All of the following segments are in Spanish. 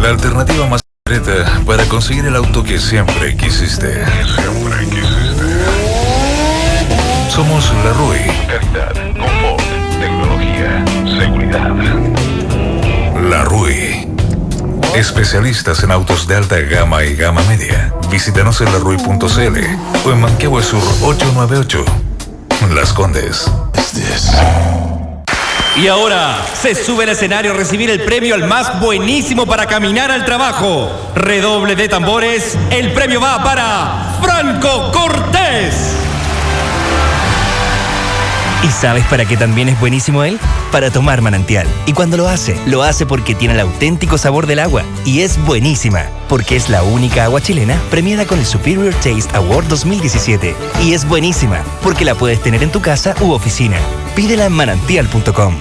La alternativa más secreta para conseguir el auto que siempre quisiste. Somos La Rui. Calidad, confort, tecnología, seguridad. La Rui. Especialistas en autos de alta gama y gama media. Visítanos en larui.cl o en Manquehue Sur 898. Las Condes. Y ahora se sube al escenario a recibir el premio al más buenísimo para caminar al trabajo. Redoble de tambores, el premio va para Franco Cortés. ¿Y sabes para qué también es buenísimo él? Para tomar manantial. Y cuando lo hace porque tiene el auténtico sabor del agua. Y es buenísima, porque es la única agua chilena premiada con el Superior Taste Award 2017. Y es buenísima, porque la puedes tener en tu casa u oficina. Pídela en manantial.com.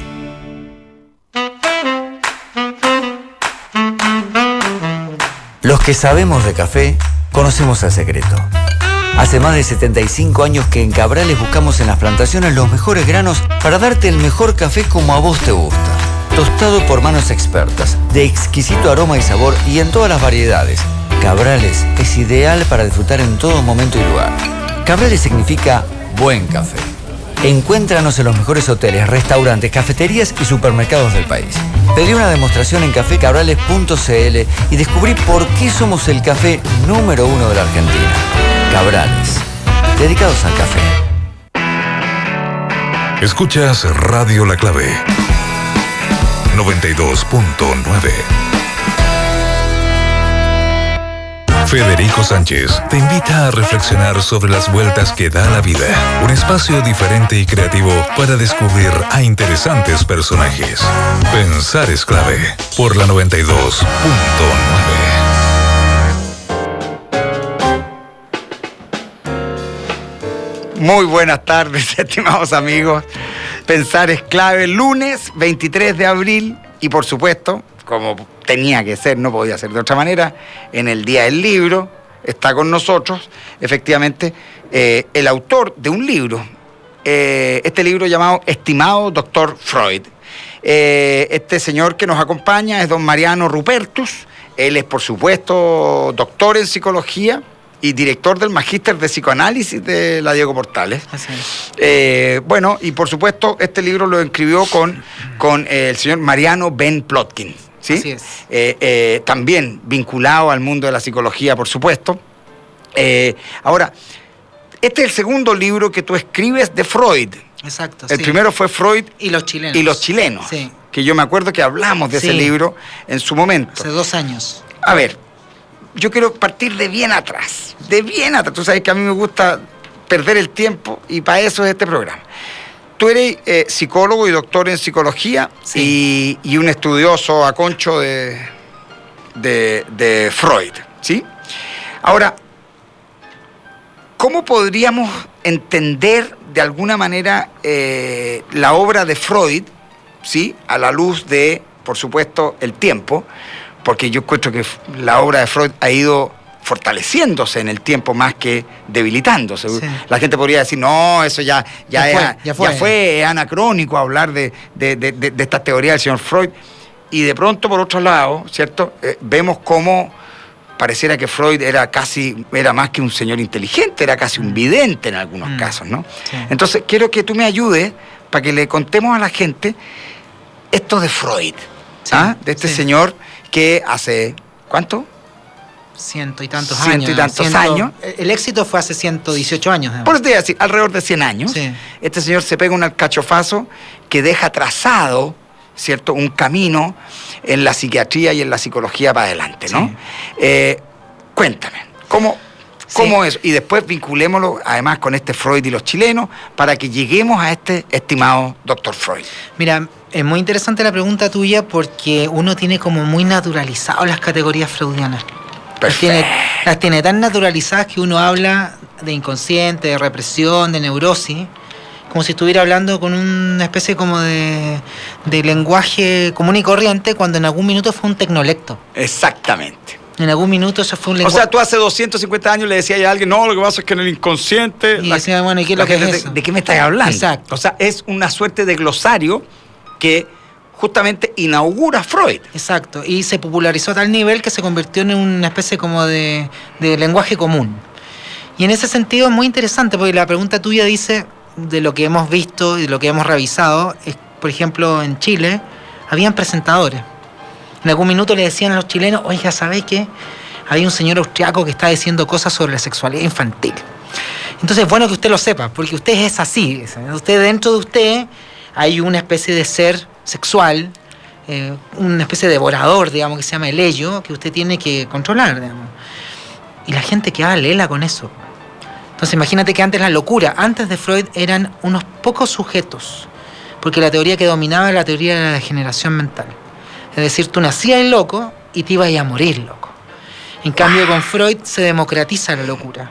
Los que sabemos de café, conocemos el secreto. Hace más de 75 años que en Cabrales buscamos en las plantaciones los mejores granos para darte el mejor café como a vos te gusta. Tostado por manos expertas, de exquisito aroma y sabor y en todas las variedades. Cabrales es ideal para disfrutar en todo momento y lugar. Cabrales significa buen café. Encuéntranos en los mejores hoteles, restaurantes, cafeterías y supermercados del país. Pedí una demostración en cafecabrales.cl y descubrí por qué somos el café número 1 de la Argentina. Cabrales, dedicados al café. Escuchas Radio La Clave 92.9. Federico Sánchez te invita a reflexionar sobre las vueltas que da la vida. Un espacio diferente y creativo para descubrir a interesantes personajes. Pensar es clave por la 92.9. Muy buenas tardes, estimados amigos. Pensar es clave, lunes 23 de abril y por supuesto, como tenía que ser, no podía ser de otra manera, en el Día del Libro está con nosotros, efectivamente, el autor de un libro, este libro llamado Estimado Dr. Freud. Este señor que nos acompaña es don Mariano Rupertus. Él es, por supuesto, doctor en psicología y director del Magíster de Psicoanálisis de la Diego Portales. Así es. Bueno, y por supuesto, este libro lo escribió con el señor Mariano Ben Plotkin, ¿sí? Así es. También vinculado al mundo de la psicología, por supuesto. Ahora, este es el segundo libro que tú escribes de Freud. Exacto. El primero fue Freud y los chilenos. Y los chilenos. Sí. Que yo me acuerdo que hablamos de ese libro en su momento. Hace 2 años. A ver, yo quiero partir de bien atrás. De bien atrás. Tú sabes que a mí me gusta perder el tiempo y para eso es este programa. Tú eres psicólogo y doctor en psicología, sí, y un estudioso a concho de Freud, ¿sí? Ahora, ¿cómo podríamos entender de alguna manera la obra de Freud, ¿sí? A la luz de, por supuesto, el tiempo, porque yo encuentro que la obra de Freud ha ido fortaleciéndose en el tiempo más que debilitándose. Sí. La gente podría decir, no, eso ya fue, es anacrónico hablar de esta teoría del señor Freud. Y de pronto, por otro lado, ¿cierto? Vemos cómo pareciera que Freud era más que un señor inteligente, era casi un vidente en algunos casos, ¿no? Sí. Entonces, quiero que tú me ayudes para que le contemos a la gente esto de Freud, sí, de este señor que hace, ¿cuánto? Ciento y tantos años. El éxito fue hace 118 años. Por eso te voy a decir, alrededor de 100 años. Sí. Este señor se pega un alcachofazo que deja trazado, ¿cierto?, un camino en la psiquiatría y en la psicología para adelante, ¿no? Sí. Cuéntame, ¿cómo es? Y después vinculémoslo además con este Freud y los chilenos para que lleguemos a este estimado doctor Freud. Mira, es muy interesante la pregunta tuya porque uno tiene como muy naturalizado las categorías freudianas. Las tiene tan naturalizadas que uno habla de inconsciente, de represión, de neurosis, como si estuviera hablando con una especie como de lenguaje común y corriente, cuando en algún minuto fue un tecnolecto. Exactamente. En algún minuto eso fue un lenguaje. O sea, tú hace 250 años le decías a alguien, no, lo que pasa es que en el inconsciente... Y decía, bueno, ¿y qué es lo que es eso? ¿De qué me estás hablando? Exacto. O sea, es una suerte de glosario que justamente inaugura Freud. Exacto, y se popularizó a tal nivel que se convirtió en una especie como de lenguaje común. Y en ese sentido es muy interesante, porque la pregunta tuya dice, de lo que hemos visto y de lo que hemos revisado, es, por ejemplo, en Chile, habían presentadores. En algún minuto le decían a los chilenos, oiga, ¿sabéis qué? Hay un señor austriaco que está diciendo cosas sobre la sexualidad infantil. Entonces es bueno que usted lo sepa, porque usted es así. Usted, dentro de usted hay una especie de ser sexual, una especie de devorador, digamos, que se llama el ello, que usted tiene que controlar, digamos. Y la gente quedaba lela con eso. Entonces imagínate que antes la locura, antes de Freud, eran unos pocos sujetos, porque la teoría que dominaba era la teoría de la degeneración mental. Es decir, tú nacías loco y te ibas a morir loco. En cambio, con Freud se democratiza la locura.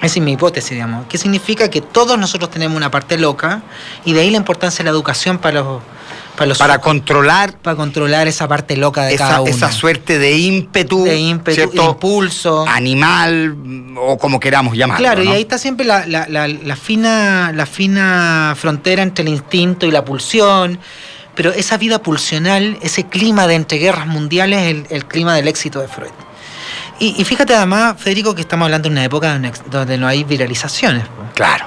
Esa es mi hipótesis, digamos. ¿Qué significa? Que todos nosotros tenemos una parte loca, y de ahí la importancia de la educación para controlar esa parte loca de cada uno. Esa suerte de ímpetu, ¿cierto? Impulso. Animal, o como queramos llamarlo. Claro, ¿no? Y ahí está siempre la fina frontera entre el instinto y la pulsión. Pero esa vida pulsional, ese clima de entreguerras mundiales, es el clima del éxito de Freud. Y fíjate además, Federico, que estamos hablando de una época donde no hay viralizaciones. Claro.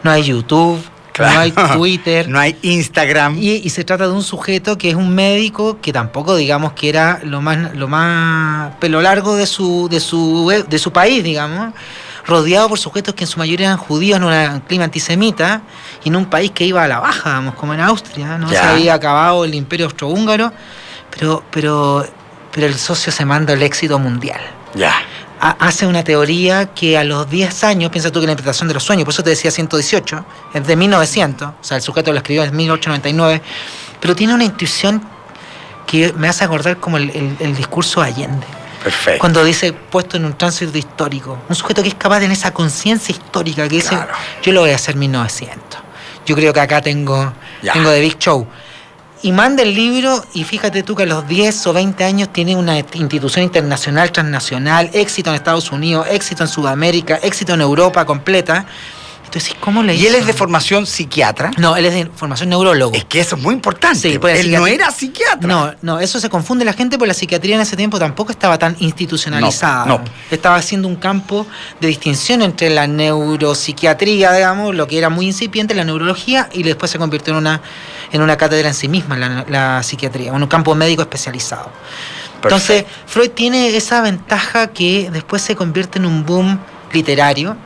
No hay YouTube, claro. No hay Twitter. No hay Instagram. Y se trata de un sujeto que es un médico que tampoco, digamos, que era lo más pelo largo de su país, digamos, rodeado por sujetos que en su mayoría eran judíos, en un clima antisemita, y en un país que iba a la baja, digamos, como en Austria, ¿no? Se había acabado el imperio austrohúngaro, pero el socio se manda el éxito mundial. Ya. Hace una teoría que a los 10 años, piensa tú que la interpretación de los sueños, por eso te decía 118, es de 1900, o sea, el sujeto lo escribió en 1899, pero tiene una intuición que me hace acordar como el discurso de Allende. Perfecto. Cuando dice, puesto en un tránsito histórico, un sujeto que es capaz de, en esa conciencia histórica, que dice, yo lo voy a hacer 1900. Yo creo que acá tengo The Big Show. Y manda el libro, y fíjate tú que a los 10 o 20 años tiene una institución internacional, transnacional, éxito en Estados Unidos, éxito en Sudamérica, éxito en Europa completa. Entonces, ¿cómo le hizo? ¿Y él es de formación psiquiatra? No, él es de formación neurólogo. Es que eso es muy importante. Sí, pues él no era psiquiatra. No, eso se confunde la gente, porque la psiquiatría en ese tiempo tampoco estaba tan institucionalizada. No. Estaba haciendo un campo de distinción entre la neuropsiquiatría, digamos, lo que era muy incipiente, la neurología, y después se convirtió en una cátedra en sí misma, la psiquiatría, en un campo médico especializado. Perfecto. Entonces, Freud tiene esa ventaja que después se convierte en un boom literario,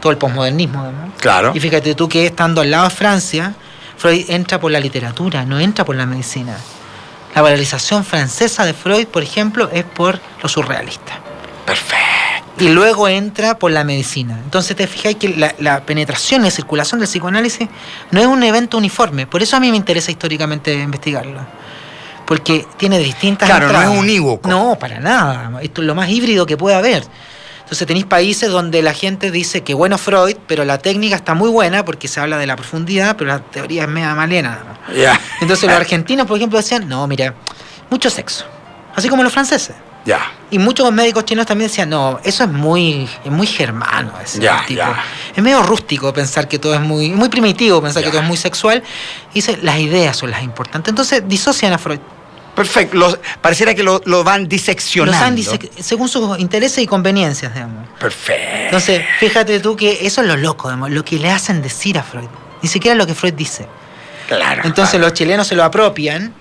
todo el posmodernismo, ¿no? Claro. Y fíjate tú que estando al lado de Francia, Freud entra por la literatura, no entra por la medicina. La valorización francesa de Freud, por ejemplo, es por lo surrealista. Perfecto. Y luego entra por la medicina. Entonces te fijáis que la penetración y la circulación del psicoanálisis no es un evento uniforme. Por eso a mí me interesa históricamente investigarlo. Porque tiene distintas entradas. No es unívoco. No, para nada. Esto es lo más híbrido que puede haber. Entonces tenéis países donde la gente dice que bueno Freud, pero la técnica está muy buena porque se habla de la profundidad, pero la teoría es media malena. Yeah. Entonces los argentinos, por ejemplo, decían, no, mira, mucho sexo. Así como los franceses. Ya. Y muchos médicos chinos también decían, no, eso es muy germano. Tipo. Es medio rústico pensar que todo es muy primitivo, pensar que todo es muy sexual. Y dice, las ideas son las importantes. Entonces disocian a Freud. Perfecto. Pareciera que lo van diseccionando. Según sus intereses y conveniencias, digamos. Perfecto. Entonces, fíjate tú que eso es lo loco, digamos, lo que le hacen decir a Freud. Ni siquiera lo que Freud dice. Claro. Entonces los chilenos se lo apropian.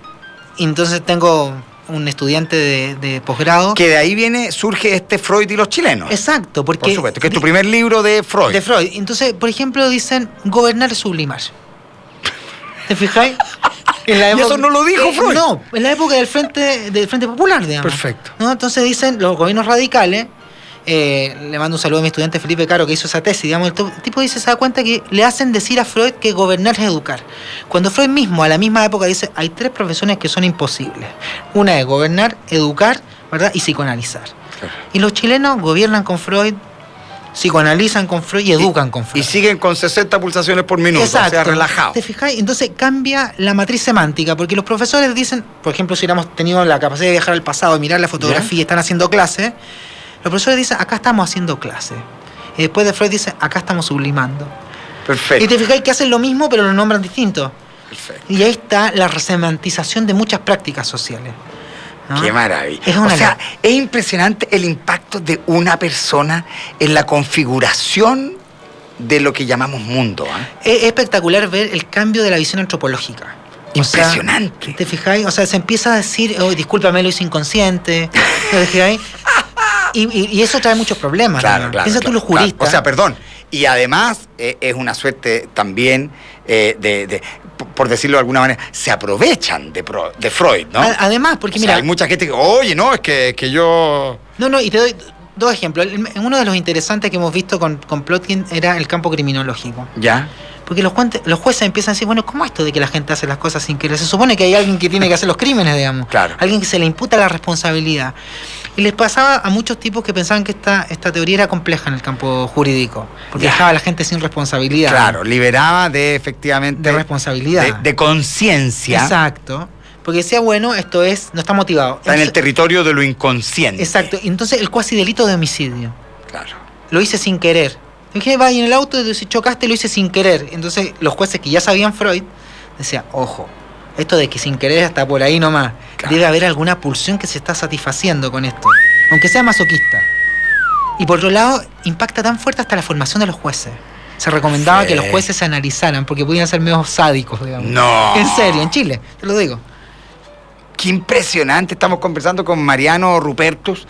Y entonces tengo un estudiante de posgrado. Que de ahí surge este Freud y los chilenos. Exacto, porque... Por supuesto, que es tu primer libro de Freud. De Freud. Entonces, por ejemplo, dicen, gobernar es sublimar. ¿Te fijáis? ¿Y eso no lo dijo Freud? No, en la época del Frente Popular, digamos. Perfecto. ¿No? Entonces dicen, los gobiernos radicales, le mando un saludo a mi estudiante Felipe Caro, que hizo esa tesis, digamos, el tipo dice, se da cuenta que le hacen decir a Freud que gobernar es educar. Cuando Freud mismo, a la misma época, dice, hay 3 profesiones que son imposibles. Una es gobernar, educar, ¿verdad? Y psicoanalizar. Y los chilenos gobiernan con Freud, psicoanalizan con Freud y educan con Freud. Y siguen con 60 pulsaciones por minuto. Exacto. O sea, relajado. ¿Te fijáis? Entonces cambia la matriz semántica, porque los profesores dicen, por ejemplo, si hubiéramos tenido la capacidad de viajar al pasado y mirar la fotografía y están haciendo clase, los profesores dicen, acá estamos haciendo clase. Y después de Freud dice, acá estamos sublimando. Perfecto. Y te fijáis que hacen lo mismo, pero lo nombran distinto. Perfecto. Y ahí está la resemantización de muchas prácticas sociales, ¿no? Qué maravilla. O sea, es impresionante el impacto de una persona en la configuración de lo que llamamos mundo. Es espectacular ver el cambio de la visión antropológica. Impresionante. ¿Te fijáis? O sea, se empieza a decir, oh, discúlpame, lo hice inconsciente. ¿Te fijáis? Y eso trae muchos problemas. Claro, ¿no? claro. Piensa tú los juristas. Claro. O sea, perdón. Y además es una suerte también por decirlo de alguna manera, se aprovechan de Freud, ¿no? Además, porque o sea, mira... hay mucha gente que, oye, no, es que yo... No, y te doy 2 ejemplos. Uno de los interesantes que hemos visto con Plotkin era el campo criminológico. ¿Ya? Porque los jueces empiezan a decir, bueno, ¿cómo esto de que la gente hace las cosas sin querer? Se supone que hay alguien que tiene que hacer los crímenes, digamos. Claro. Alguien que se le imputa la responsabilidad. Y les pasaba a muchos tipos que pensaban que esta teoría era compleja en el campo jurídico, porque dejaba a la gente sin responsabilidad. Claro, liberaba efectivamente... De responsabilidad. De conciencia. Exacto. Porque decía, bueno, esto no está motivado. Está en el territorio de lo inconsciente. Exacto. Entonces, el cuasi delito de homicidio. Claro. Lo hice sin querer. Dije, va, y en el auto, si chocaste, lo hice sin querer. Entonces, los jueces que ya sabían Freud, decían, ojo, esto de que sin querer está por ahí nomás. Claro. Debe haber alguna pulsión que se está satisfaciendo con esto, aunque sea masoquista. Y por otro lado, impacta tan fuerte hasta la formación de los jueces. Se recomendaba que los jueces se analizaran, porque podían ser medio sádicos, digamos. No. En serio, en Chile, te lo digo. Qué impresionante. Estamos conversando con Mariano Rupertus.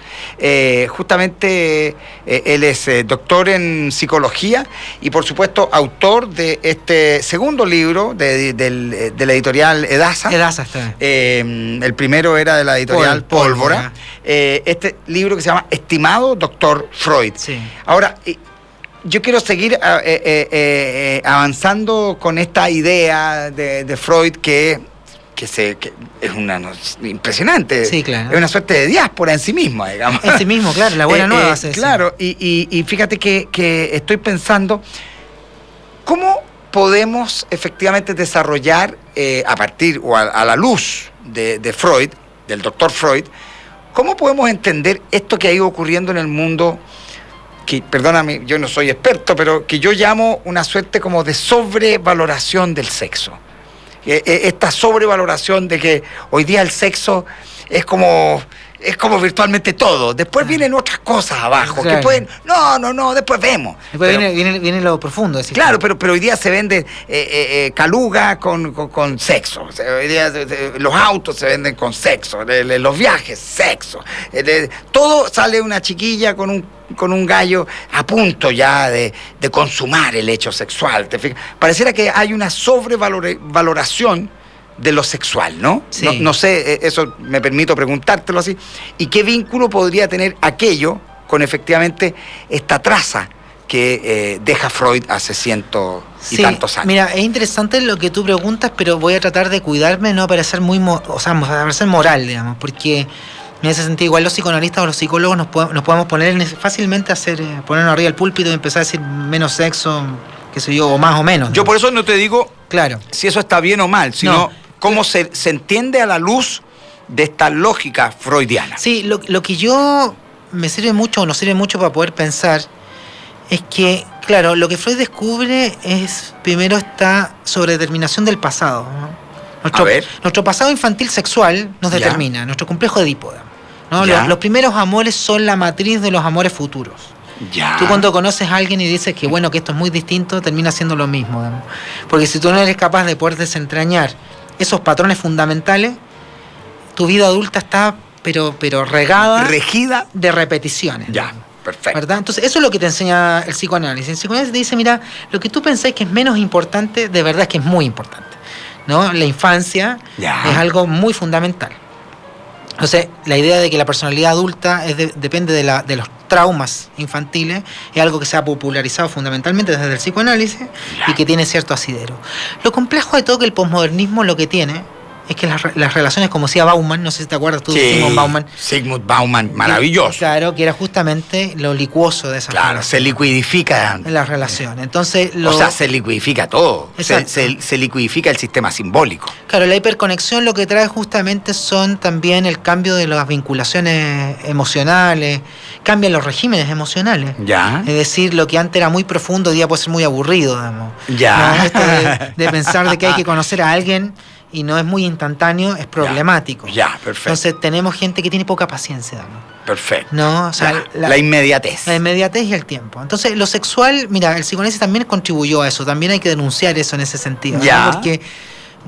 Justamente él es doctor en psicología y, por supuesto, autor de este segundo libro de la editorial Edasa. Edasa está. El primero era de la editorial Pólvora. Este libro que se llama Estimado Doctor Freud. Sí. Ahora, yo quiero seguir avanzando con esta idea de Freud que es impresionante. Sí, claro. Es una suerte de diáspora en sí misma, digamos. En sí mismo, claro, la buena nueva. Claro, y fíjate que estoy pensando, ¿cómo podemos efectivamente desarrollar, a partir o a la luz de Freud, del doctor Freud, cómo podemos entender esto que ha ido ocurriendo en el mundo, que, perdóname, yo no soy experto, pero que yo llamo una suerte como de sobrevaloración del sexo? Esta sobrevaloración de que hoy día el sexo es como virtualmente todo. Después vienen otras cosas abajo, claro, que pueden... No, después vemos. Después viene lo profundo. Claro, pero hoy día se vende caluga con sexo. O sea, hoy día los autos se venden con sexo, los viajes, sexo. Todo sale una chiquilla con un gallo a punto ya de consumar el hecho sexual. ¿Te fijas? Pareciera que hay una sobrevaloración de lo sexual, ¿no? Sí. No sé, eso me permito preguntártelo así. ¿Y qué vínculo podría tener aquello con efectivamente esta traza que deja Freud hace cientos y tantos años? Mira, es interesante lo que tú preguntas, pero voy a tratar de cuidarme, no parecer parecer moral, digamos, porque en ese sentido, igual los psicoanalistas o los psicólogos nos podemos poner fácilmente a ponernos arriba del púlpito y empezar a decir menos sexo, qué sé yo, o más o menos, ¿no? Yo por eso no te digo, claro, si eso está bien o mal, sino cómo se entiende a la luz de esta lógica freudiana. Sí, lo que yo me sirve mucho o nos sirve mucho para poder pensar es que, claro, lo que Freud descubre es primero esta sobredeterminación del pasado, ¿no? Nuestro pasado infantil sexual nos determina, nuestro complejo de Edipo, ¿no? Los primeros amores son la matriz de los amores futuros. Ya. Tú cuando conoces a alguien y dices que bueno, que esto es muy distinto, termina siendo lo mismo, ¿no? Porque si tú no eres capaz de poder desentrañar esos patrones fundamentales, tu vida adulta está pero regida de repeticiones. Ya, perfecto. ¿Verdad? Entonces, eso es lo que te enseña el psicoanálisis. El psicoanálisis te dice, mira, lo que tú pensáis que es menos importante, de verdad es que es muy importante, ¿no? La infancia es algo muy fundamental. Entonces, la idea de que la personalidad adulta depende de los traumas infantiles es algo que se ha popularizado fundamentalmente desde el psicoanálisis y que tiene cierto asidero. Lo complejo de todo que el posmodernismo lo que tiene es que las relaciones, como decía Bauman, no sé si te acuerdas tú de Sigmund Bauman, maravilloso. Claro, que era justamente lo licuoso de esas relaciones. Claro, se liquidifica las relaciones. Entonces, se liquidifica todo. Se liquidifica el sistema simbólico. Claro, la hiperconexión lo que trae justamente son también el cambio de las vinculaciones emocionales, cambian los regímenes emocionales. Ya. Es decir, lo que antes era muy profundo, hoy día puede ser muy aburrido, digamos. Ya. ¿No? Esto de pensar de que hay que conocer a alguien y no es muy instantáneo, es problemático. Ya, perfecto. Entonces tenemos gente que tiene poca paciencia, ¿no? Perfecto. ¿No? O sea, la inmediatez. La inmediatez y el tiempo. Entonces, lo sexual, mira, el psicoanálisis también contribuyó a eso, también hay que denunciar eso en ese sentido. Ya. ¿No? Porque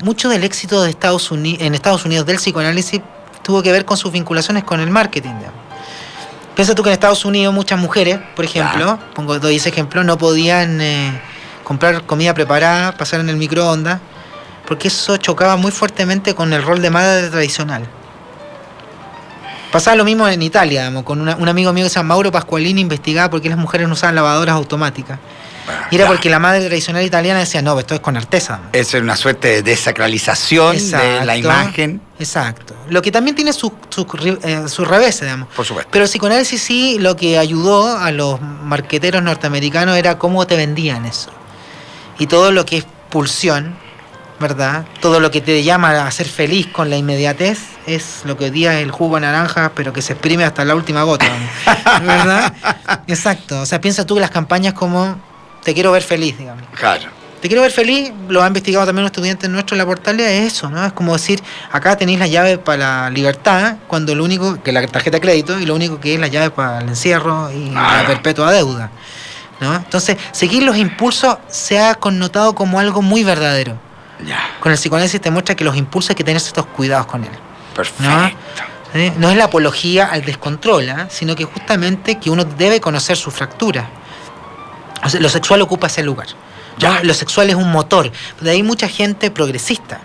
mucho del éxito de en Estados Unidos del psicoanálisis tuvo que ver con sus vinculaciones con el marketing, digamos. Piensa tú que en Estados Unidos muchas mujeres, por ejemplo, doy ese ejemplo, no podían comprar comida preparada, pasar en el microondas, porque eso chocaba muy fuertemente con el rol de madre tradicional. Pasaba lo mismo en Italia, digamos, con un amigo mío que se llama Mauro Pasqualini, investigaba por qué las mujeres no usaban lavadoras automáticas. Y era porque la madre tradicional italiana decía, no, esto es con artesa. Eso es una suerte de desacralización de la imagen. Exacto. Lo que también tiene su revés, digamos. Por supuesto. Pero el psicoanálisis sí, lo que ayudó a los marqueteros norteamericanos era cómo te vendían eso. Y todo lo que es pulsión, ¿verdad? Todo lo que te llama a ser feliz con la inmediatez es lo que hoy día es el jugo de naranja, pero que se exprime hasta la última gota, ¿verdad? Exacto. O sea, piensa tú que las campañas como te quiero ver feliz, digamos. Claro. Te quiero ver feliz, lo ha investigado también un estudiante nuestro en la Portalia, es eso, ¿no? Es como decir, acá tenéis la llave para la libertad, cuando lo único, que la tarjeta de crédito, y lo único que es la llave para el encierro y la perpetua deuda, ¿no? Entonces, seguir los impulsos se ha connotado como algo muy verdadero. Ya. Con el psicoanálisis te muestra que los impulsos hay que tener ciertos cuidados con él. Perfecto. ¿No? No es la apología al descontrol, sino que justamente que uno debe conocer su fractura. O sea, lo sexual ocupa ese lugar. ¿No? Lo sexual es un motor. De ahí mucha gente progresista,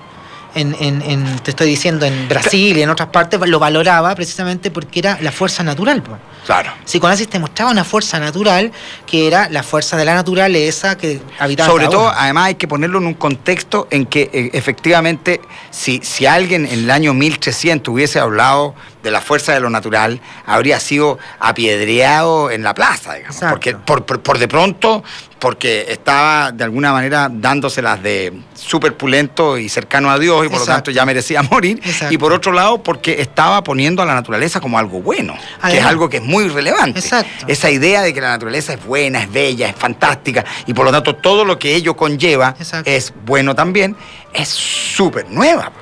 te estoy diciendo, en Brasil y en otras partes, lo valoraba precisamente porque era la fuerza natural. Claro. Psicoanálisis te mostraba una fuerza natural que era la fuerza de la naturaleza que habitaba. Sobre todo, además hay que ponerlo en un contexto en que efectivamente si alguien en el año 1300 hubiese hablado de la fuerza de lo natural, habría sido apedreado en la plaza, digamos. Porque por de pronto, porque estaba de alguna manera dándoselas de súper pulento y cercano a Dios y por lo tanto ya merecía morir. Y por otro lado, porque estaba poniendo a la naturaleza como algo bueno, que es algo que es muy relevante. Esa idea de que la naturaleza es buena, es bella, es fantástica y por lo tanto todo lo que ello conlleva es bueno también, es súper nueva.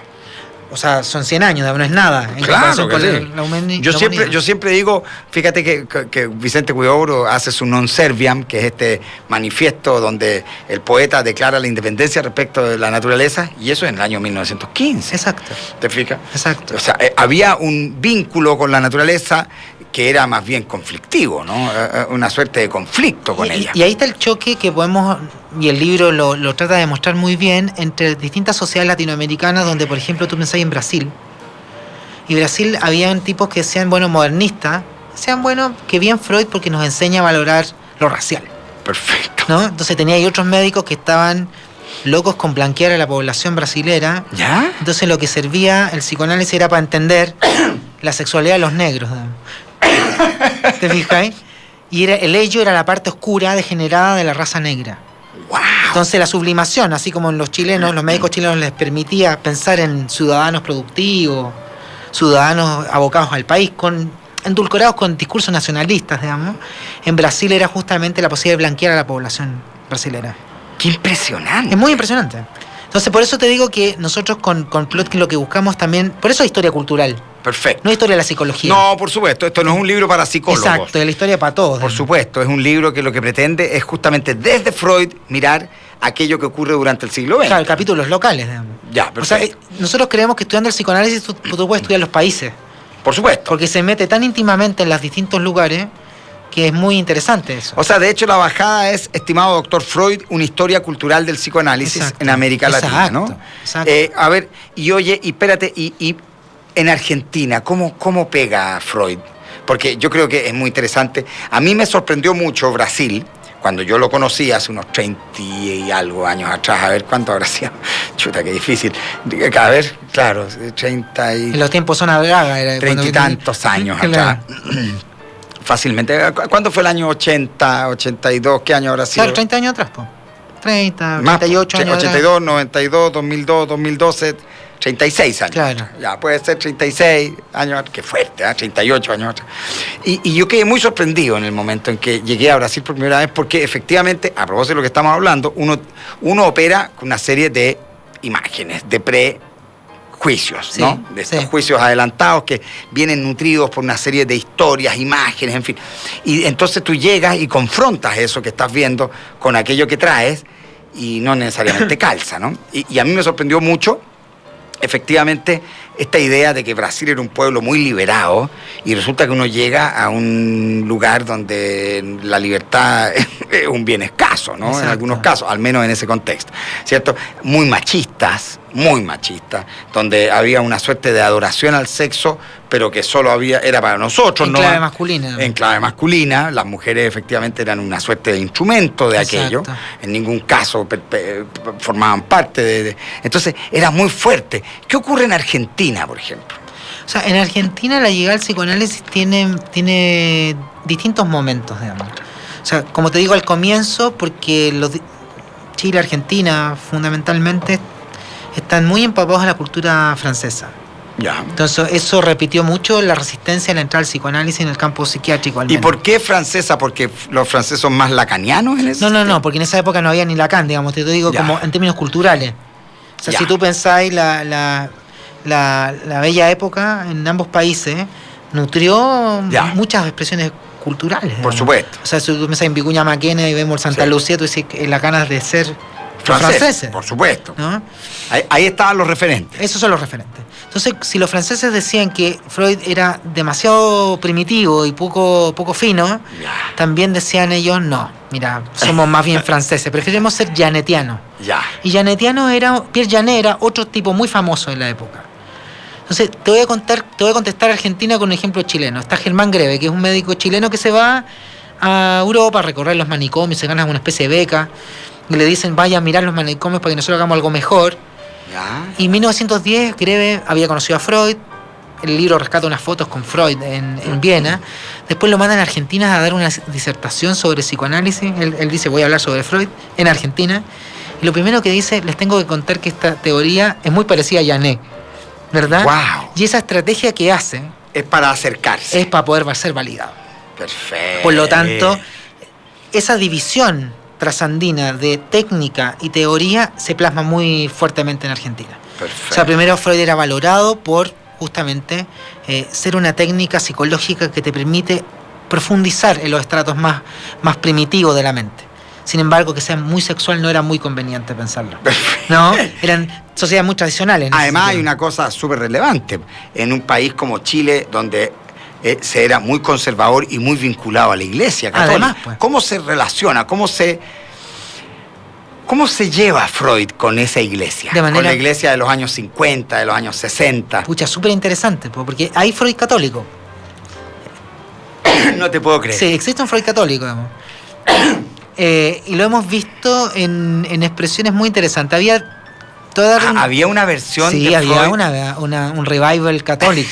O sea, son 100 años, no es nada. Claro que sí. Yo siempre digo, fíjate que Vicente Huidobro hace su Non Serviam, que es este manifiesto donde el poeta declara la independencia respecto de la naturaleza, y eso en el año 1915. Exacto. ¿Te fijas? Exacto. O sea, había un vínculo con la naturaleza que era más bien conflictivo, ¿no? Una suerte de conflicto con ella. Y ahí está el choque que podemos, y el libro lo trata de mostrar muy bien, entre distintas sociedades latinoamericanas, donde por ejemplo tú pensás en Brasil, y Brasil habían tipos que decían, bueno, modernistas, decían, bueno, que bien Freud porque nos enseña a valorar lo racial. Perfecto. ¿No? Entonces tenía ahí otros médicos que estaban locos con blanquear a la población brasilera. ¿Ya? Entonces lo que servía el psicoanálisis era para entender la sexualidad de los negros. ¿Te fijáis? Y el ello era la parte oscura degenerada de la raza negra. Wow. Entonces la sublimación, así como en los chilenos, los médicos chilenos les permitía pensar en ciudadanos productivos, ciudadanos abocados al país, endulcorados con discursos nacionalistas, digamos. En Brasil era justamente la posibilidad de blanquear a la población brasilera. ¡Qué impresionante! Es muy impresionante. Entonces, por eso te digo que nosotros con Plotkin lo que buscamos también, por eso es historia cultural. Perfecto. No es historia de la psicología. No, por supuesto, esto no es un libro para psicólogos. Exacto, es la historia para todos. Por supuesto, es un libro que lo que pretende es justamente desde Freud mirar aquello que ocurre durante el siglo XX. Claro, capítulos locales, digamos. Ya, perfecto. O sea, nosotros creemos que estudiando el psicoanálisis tú puedes estudiar los países. Por supuesto. Porque se mete tan íntimamente en los distintos lugares que es muy interesante eso. O sea, de hecho la bajada es, estimado doctor Freud, una historia cultural del psicoanálisis en América Latina, ¿no? Exacto. A ver, y oye, y espérate, y en Argentina, ¿cómo pega Freud? Porque yo creo que es muy interesante. A mí me sorprendió mucho Brasil, cuando yo lo conocí hace unos 30 y algo años atrás. A ver, ¿cuánto habrá sido? Chuta, qué difícil. A ver, claro, 30 y... En los tiempos zona braga. 30 y tantos años atrás. Fácilmente. ¿Cuándo fue el año 80, 82? ¿Qué año habrá sido? Claro, 30 años atrás, po. 30, más, 38 años 82, atrás. 92, 2002, 2012, 36 años. Claro. Ya, puede ser 36 años, qué fuerte, 38 años atrás. Y yo quedé muy sorprendido en el momento en que llegué a Brasil por primera vez, porque efectivamente, a propósito de lo que estamos hablando, uno opera con una serie de imágenes, de juicios, Sí, ¿no? De estos juicios adelantados que vienen nutridos por una serie de historias, imágenes, en fin. Y entonces tú llegas y confrontas eso que estás viendo con aquello que traes y no necesariamente calza, ¿no? Y a mí me sorprendió mucho, efectivamente, esta idea de que Brasil era un pueblo muy liberado y resulta que uno llega a un lugar donde la libertad es un bien escaso, ¿no? Exacto. En algunos casos, al menos en ese contexto, ¿cierto? Muy machistas, donde había una suerte de adoración al sexo, pero que solo era para nosotros, en ¿no? clave masculina. En clave masculina, las mujeres efectivamente eran una suerte de instrumento de aquello, Exacto. en ningún caso formaban parte de... Entonces era muy fuerte. ¿Qué ocurre en Argentina, por ejemplo? O sea, en Argentina la llegada al psicoanálisis tiene distintos momentos, digamos. O sea, como te digo al comienzo, porque Chile, Argentina, fundamentalmente, están muy empapados en la cultura francesa. Ya. Entonces, eso repitió mucho la resistencia a la entrada al psicoanálisis en el campo psiquiátrico, al ¿Y menos. por qué francesa? ¿Porque los franceses son más lacanianos en eso? No, porque en esa época no había ni Lacan, digamos, te digo, Ya. como en términos culturales. O sea, Ya. si tú pensáis la bella época en ambos países, nutrió Ya. muchas expresiones culturales. Por digamos. supuesto. O sea, si tú pensás en Vicuña Maquena y vemos Santa Sí. Lucía, tú dices que las ganas de ser Franceses, franceses. por supuesto. ¿No? Ahí estaban los referentes. Esos son los referentes. Entonces, si los franceses decían que Freud era demasiado primitivo y poco fino, Ya. también decían ellos, no, mira, somos más bien franceses, preferimos ser janetianos. Ya. Y Pierre Janet era otro tipo muy famoso en la época. Entonces, te voy a contestar Argentina con un ejemplo chileno. Está Germán Greve, que es un médico chileno que se va a Europa a recorrer los manicomios, se gana una especie de beca, y le dicen, vaya a mirar los manicomios para que nosotros hagamos algo mejor. Ya. Y en 1910 Greve había conocido a Freud, el libro rescata unas fotos con Freud en Viena, después lo mandan a Argentina a dar una disertación sobre psicoanálisis, él dice voy a hablar sobre Freud en Argentina, y lo primero que dice, les tengo que contar que esta teoría es muy parecida a Janet, ¿verdad? Wow. Y esa estrategia que hace Es para acercarse. es para poder ser validado. Perfecto. Por lo tanto, esa división trasandina de técnica y teoría se plasma muy fuertemente en Argentina. Perfecto. O sea, primero Freud era valorado por justamente ser una técnica psicológica que te permite profundizar en los estratos más primitivos de la mente. Sin embargo, que sea muy sexual no era muy conveniente pensarlo. ¿No? Eran sociedades muy tradicionales. en ese Además, hay sentido. una cosa súper relevante. En un país como Chile, donde se era muy conservador y muy vinculado a la Iglesia católica. Además, pues. ¿Cómo se relaciona? ¿Cómo se lleva Freud con esa iglesia? De manera- Con la iglesia de los años 50, de los años 60. Pucha, súper interesante, porque hay Freud católico. No te puedo creer. Sí, existe un Freud católico, digamos. Y lo hemos visto en expresiones muy interesantes. Había una versión Sí, de había Freud. un revival católico.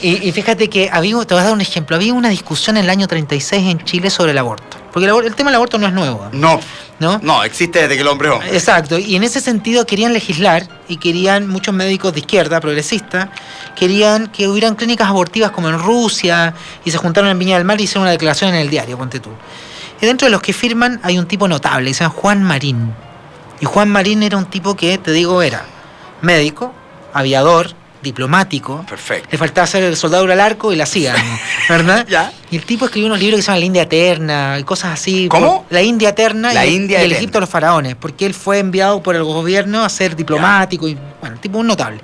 y fíjate que te voy a dar un ejemplo. Había una discusión en el año 36 en Chile sobre el aborto. Porque el tema del aborto no es nuevo. No, existe desde que el hombre es hombre. Exacto, y en ese sentido querían legislar y querían, muchos médicos de izquierda, progresistas, querían que hubieran clínicas abortivas como en Rusia, y se juntaron en Viña del Mar y hicieron una declaración en el diario, ponte tú. Y dentro de los que firman hay un tipo notable, se llama Juan Marín. Y Juan Marín era un tipo que, te digo, era médico, aviador, diplomático. Perfecto. Le faltaba hacer el soldado al arco y la hacía, ¿verdad? Ya. Y el tipo escribió unos libros que se llaman La India Eterna y cosas así. ¿Cómo? La India Eterna La y India el Eterna. Egipto de los faraones, porque él fue enviado por el gobierno a ser diplomático y, bueno, el tipo un notable.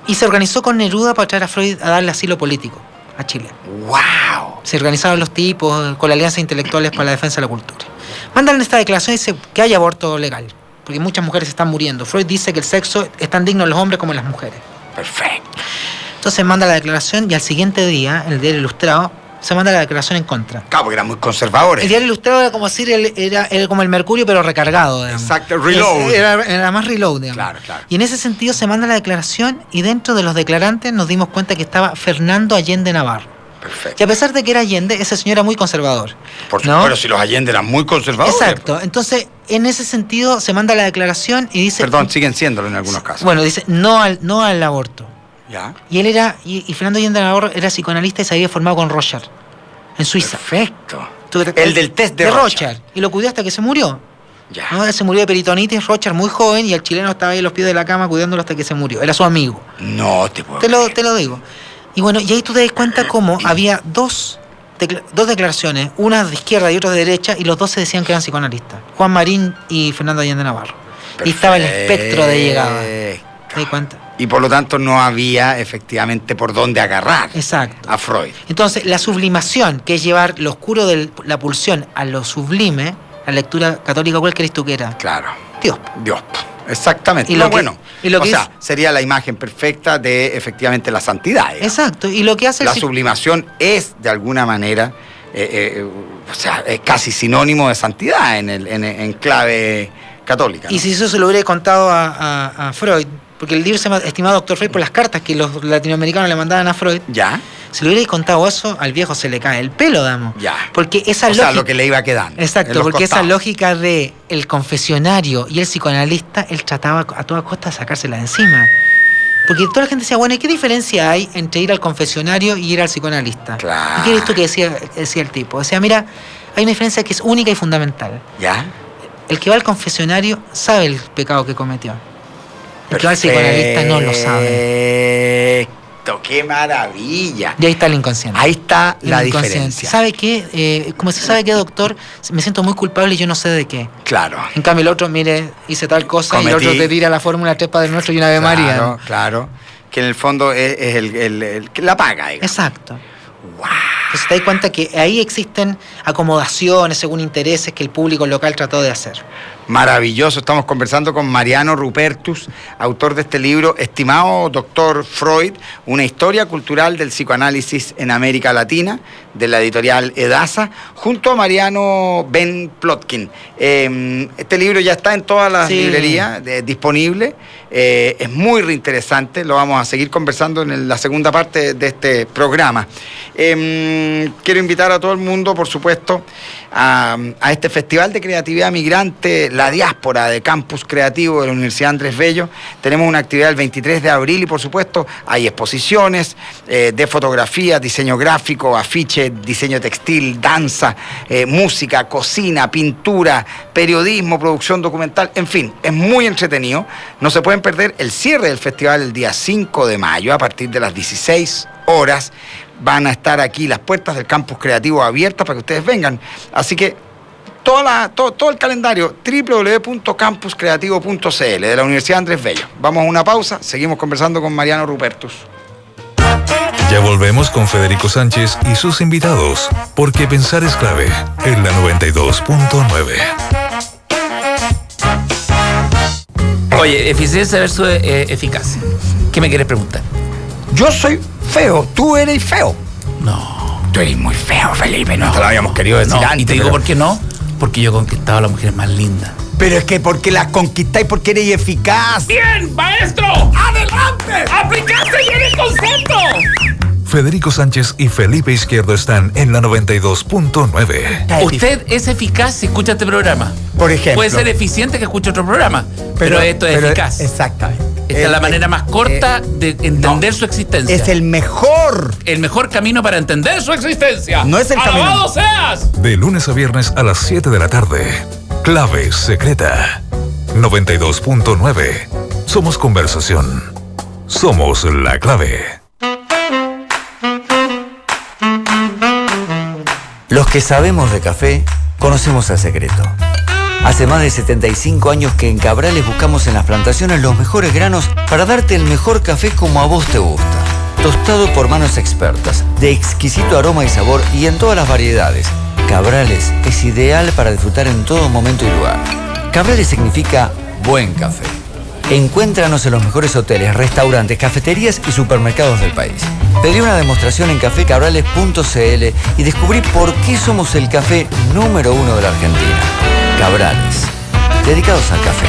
Y se organizó con Neruda para traer a Freud a darle asilo político a Chile. ¡Wow! Se organizaron los tipos con la Alianza Intelectuales para la Defensa de la Cultura. Mandan esta declaración y dice que hay aborto legal, porque muchas mujeres están muriendo. Freud dice que el sexo es tan digno en los hombres como en las mujeres. Perfecto. Entonces manda la declaración y al siguiente día, en el Diario Ilustrado, se manda la declaración en contra. Claro, porque eran muy conservadores. El Diario Ilustrado era como decir, era como el Mercurio, pero recargado. Digamos. Exacto, reload. Era más reload, digamos. Claro, claro. Y en ese sentido se manda la declaración y dentro de los declarantes nos dimos cuenta que estaba Fernando Allende Navarro. Perfecto. Y a pesar de que era Allende, ese señor era muy conservador. Por ¿no? supuesto, pero si los Allende eran muy conservadores. Exacto. Entonces, en ese sentido, se manda la declaración y dice... Perdón, siguen siéndolo en algunos casos. Bueno, dice no al aborto. Ya. Y él era... Y Fernando Allende Navarro era psicoanalista y se había formado con Roger, en Suiza. Perfecto. ¿Tú te- El del test de de Rothschild. Rothschild. Y lo cuidó hasta que se murió. Ya. ¿no? Él se murió de peritonitis, Rochard, muy joven, y el chileno estaba ahí a los pies de la cama cuidándolo hasta que se murió. Era su amigo. No te puedo Te lo digo. Y bueno, y ahí tú te das cuenta cómo había dos declaraciones, una de izquierda y otra de derecha, y los dos se decían que eran psicoanalistas. Juan Marín y Fernando Allende Navarro. Perfecto. Y estaba el espectro de llegada. ¿Te das cuenta? Y por lo tanto no había efectivamente por dónde agarrar. Exacto. A Freud. Entonces, la sublimación, que es llevar lo oscuro de la pulsión a lo sublime, la lectura católica, ¿cuál crees tú que era? Claro. Dios. Exactamente. Y lo que, sería la imagen perfecta de efectivamente la santidad. Digamos. Exacto. Y lo que hace la sublimación es de alguna manera, es casi sinónimo de santidad en clave católica, ¿no? Y si eso se lo hubiera contado a Freud, porque el libro se llama Estimado Dr. Freud por las cartas que los latinoamericanos le mandaban a Freud. Ya. Si le hubiera contado eso, al viejo se le cae el pelo, damos. Ya. Porque esa lógica. Lo que le iba quedando. Exacto, porque esa lógica de el confesionario y el psicoanalista, él trataba a toda costa de sacársela de encima. Porque toda la gente decía, bueno, ¿y qué diferencia hay entre ir al confesionario y ir al psicoanalista? Claro. ¿Y qué es esto que decía el tipo? Decía, mira, hay una diferencia que es única y fundamental. ¿Ya? El que va al confesionario sabe el pecado que cometió. El que va al psicoanalista no lo sabe. ¡Qué maravilla! Y ahí está el inconsciente. Ahí está la diferencia. ¿Sabe qué? Como se sabe que, doctor, me siento muy culpable y yo no sé de qué. Claro. En cambio, el otro, mire, hice tal cosa y el otro te tira la fórmula 3 Padre Nuestro y una Ave María. Claro, claro. Que en el fondo es el que la paga. Digamos. Exacto. ¡Wow! Entonces te das cuenta que ahí existen acomodaciones según intereses que el público local trató de hacer. Maravilloso. Estamos conversando con Mariano Rupertus, autor de este libro, Estimado Dr. Freud, una historia cultural del psicoanálisis en América Latina, de la editorial Edasa, junto a Mariano Ben Plotkin. Este libro ya está en todas las librerías disponible. Es muy reinteresante. Lo vamos a seguir conversando en la segunda parte de este programa. Quiero invitar a todo el mundo, por supuesto, a este Festival de Creatividad Migrante, la Diáspora de Campus Creativo de la Universidad Andrés Bello. Tenemos una actividad el 23 de abril y, por supuesto, hay exposiciones de fotografía, diseño gráfico, afiche, diseño textil, danza, música, cocina, pintura, periodismo, producción documental, en fin, es muy entretenido. No se pueden perder el cierre del festival el día 5 de mayo a partir de las 16 horas. Van a estar aquí las puertas del campus creativo abiertas para que ustedes vengan. Así que todo el calendario, www.campuscreativo.cl de la Universidad Andrés Bello. Vamos a una pausa, seguimos conversando con Mariano Rupertus. Ya volvemos con Federico Sánchez y sus invitados, porque pensar es clave en la 92.9. Oye, eficiencia versus eficacia. ¿Qué me quieres preguntar? Yo soy feo, tú eres feo. No. Tú eres muy feo, Felipe, no te lo habíamos querido decir antes. Y te digo por qué no, porque yo he conquistado a las mujeres más lindas. Pero es que porque las conquistáis, porque eres eficaz. ¡Bien, maestro! ¡Adelante! ¡Aplicaste bien el concepto! Federico Sánchez y Felipe Izquierdo están en la 92.9. Usted es eficaz si escucha este programa. Por ejemplo. Puede ser eficiente que escuche otro programa, pero esto es eficaz. Exactamente. Esta es la manera más corta de entender su existencia. Es el mejor camino para entender su existencia. No es el camino. ¡Alabado seas! De lunes a viernes a las 7 de la tarde. Clave secreta. 92.9. Somos conversación. Somos la clave. Los que sabemos de café, conocemos el secreto. Hace más de 75 años que en Cabrales buscamos en las plantaciones los mejores granos para darte el mejor café como a vos te gusta. Tostado por manos expertas, de exquisito aroma y sabor y en todas las variedades. Cabrales es ideal para disfrutar en todo momento y lugar. Cabrales significa buen café. Encuéntranos en los mejores hoteles, restaurantes, cafeterías y supermercados del país. Pedí una demostración en cafecabrales.cl y descubrí por qué somos el café número 1 de la Argentina. Cabrales, dedicados al café.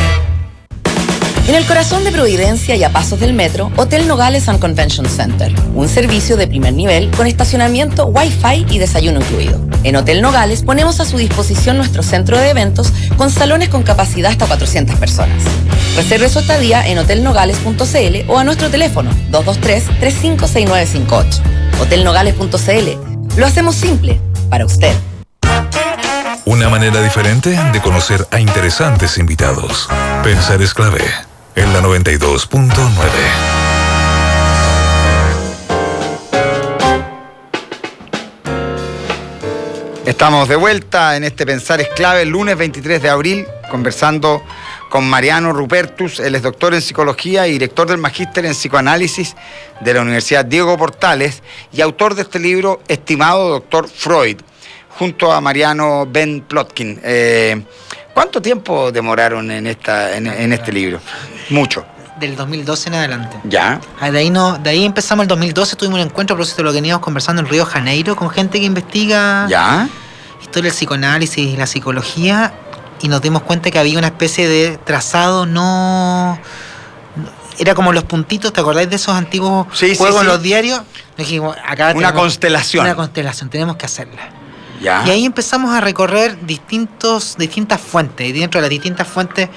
En el corazón de Providencia y a pasos del metro, Hotel Nogales and Convention Center. Un servicio de primer nivel con estacionamiento, Wi-Fi y desayuno incluido. En Hotel Nogales ponemos a su disposición nuestro centro de eventos con salones con capacidad hasta 400 personas. Reserve su estadía en hotelnogales.cl o a nuestro teléfono 223-356958. Hotelnogales.cl. Lo hacemos simple para usted. Una manera diferente de conocer a interesantes invitados. Pensar es clave. En la 92.9. Estamos de vuelta en este Pensar es clave, el lunes 23 de abril, conversando con Mariano Rupertus. Él es doctor en psicología y director del magíster en psicoanálisis de la Universidad Diego Portales y autor de este libro, Estimado Doctor Freud, junto a Mariano Ben Plotkin. ¿Cuánto tiempo demoraron en este libro? Mucho. Del 2012 en adelante. Ya. De ahí empezamos el 2012, tuvimos un encuentro a propósito de lo que veníamos conversando en Río de Janeiro con gente que investiga historia del psicoanálisis y la psicología, y nos dimos cuenta que había una especie de trazado era como los puntitos, ¿te acordáis de esos antiguos juegos en los diarios? Nos dijimos, acá una constelación. Una constelación, tenemos que hacerla. Ya. Y ahí empezamos a recorrer distintas fuentes, y dentro de las distintas fuentes,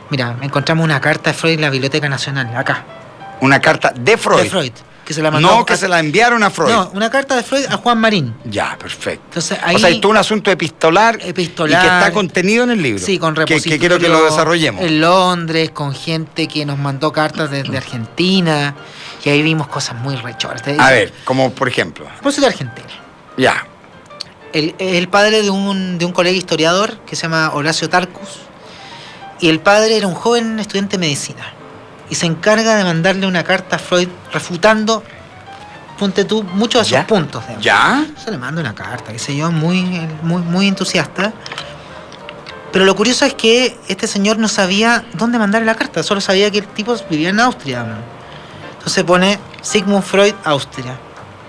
mira, encontramos una carta de Freud en la Biblioteca Nacional, acá. Una carta de Freud. De Freud, que se la mandó. No, que se la enviaron a Freud. No, una carta de Freud a Juan Marín. Ya, perfecto. Entonces, ahí, o sea, hay todo un asunto epistolar y que está contenido en el libro. Sí, con repositorio. Que quiero que lo desarrollemos. En Londres, con gente que nos mandó cartas desde Argentina, y ahí vimos cosas muy rechoras. A ver, como por ejemplo. Por eso de Argentina. Ya. El padre de un colega historiador que se llama Horacio Tarcus, y el padre era un joven estudiante de medicina, y se encarga de mandarle una carta a Freud refutando, ponte tú, muchos de esos puntos. Digamos. ¿Ya? Se le manda una carta, qué sé yo, muy entusiasta. Pero lo curioso es que este señor no sabía dónde mandarle la carta, solo sabía que el tipo vivía en Austria. Entonces pone Sigmund Freud, Austria.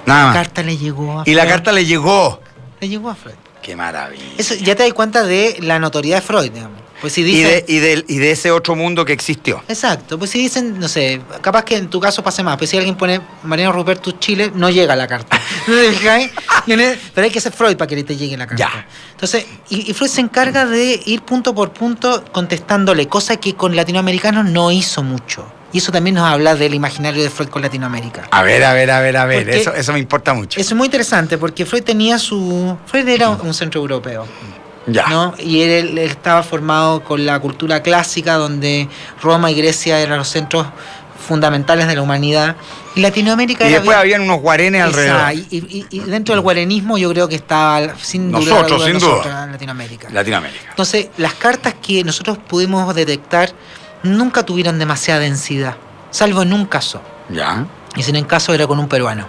Nada más. La carta le llegó a Freud. Y la carta le llegó. Le llegó a Freud. Qué maravilla. Eso, ya te das cuenta de la notoriedad de Freud, digamos. Pues si dicen, y de ese otro mundo que existió. Exacto, pues si dicen, no sé, capaz que en tu caso pase más, pues si alguien pone Mariano Rupertus Chile, no llega la carta. ¿No te fijáis? Pero hay que ser Freud para que te llegue la carta. Ya. Entonces, y Freud se encarga de ir punto por punto contestándole, cosa que con latinoamericanos no hizo mucho. Y eso también nos habla del imaginario de Freud con Latinoamérica. A ver. Eso me importa mucho. Eso es muy interesante porque Freud era un centro europeo. Ya. ¿No? Y él estaba formado con la cultura clásica, donde Roma y Grecia eran los centros fundamentales de la humanidad. Y Latinoamérica era. Y después habían unos guarenes alrededor. Y dentro del guarenismo yo creo que estaba sin duda Latinoamérica. Entonces, las cartas que nosotros pudimos detectar nunca tuvieron demasiada densidad, salvo en un caso. Ya. Y en el caso era con un peruano.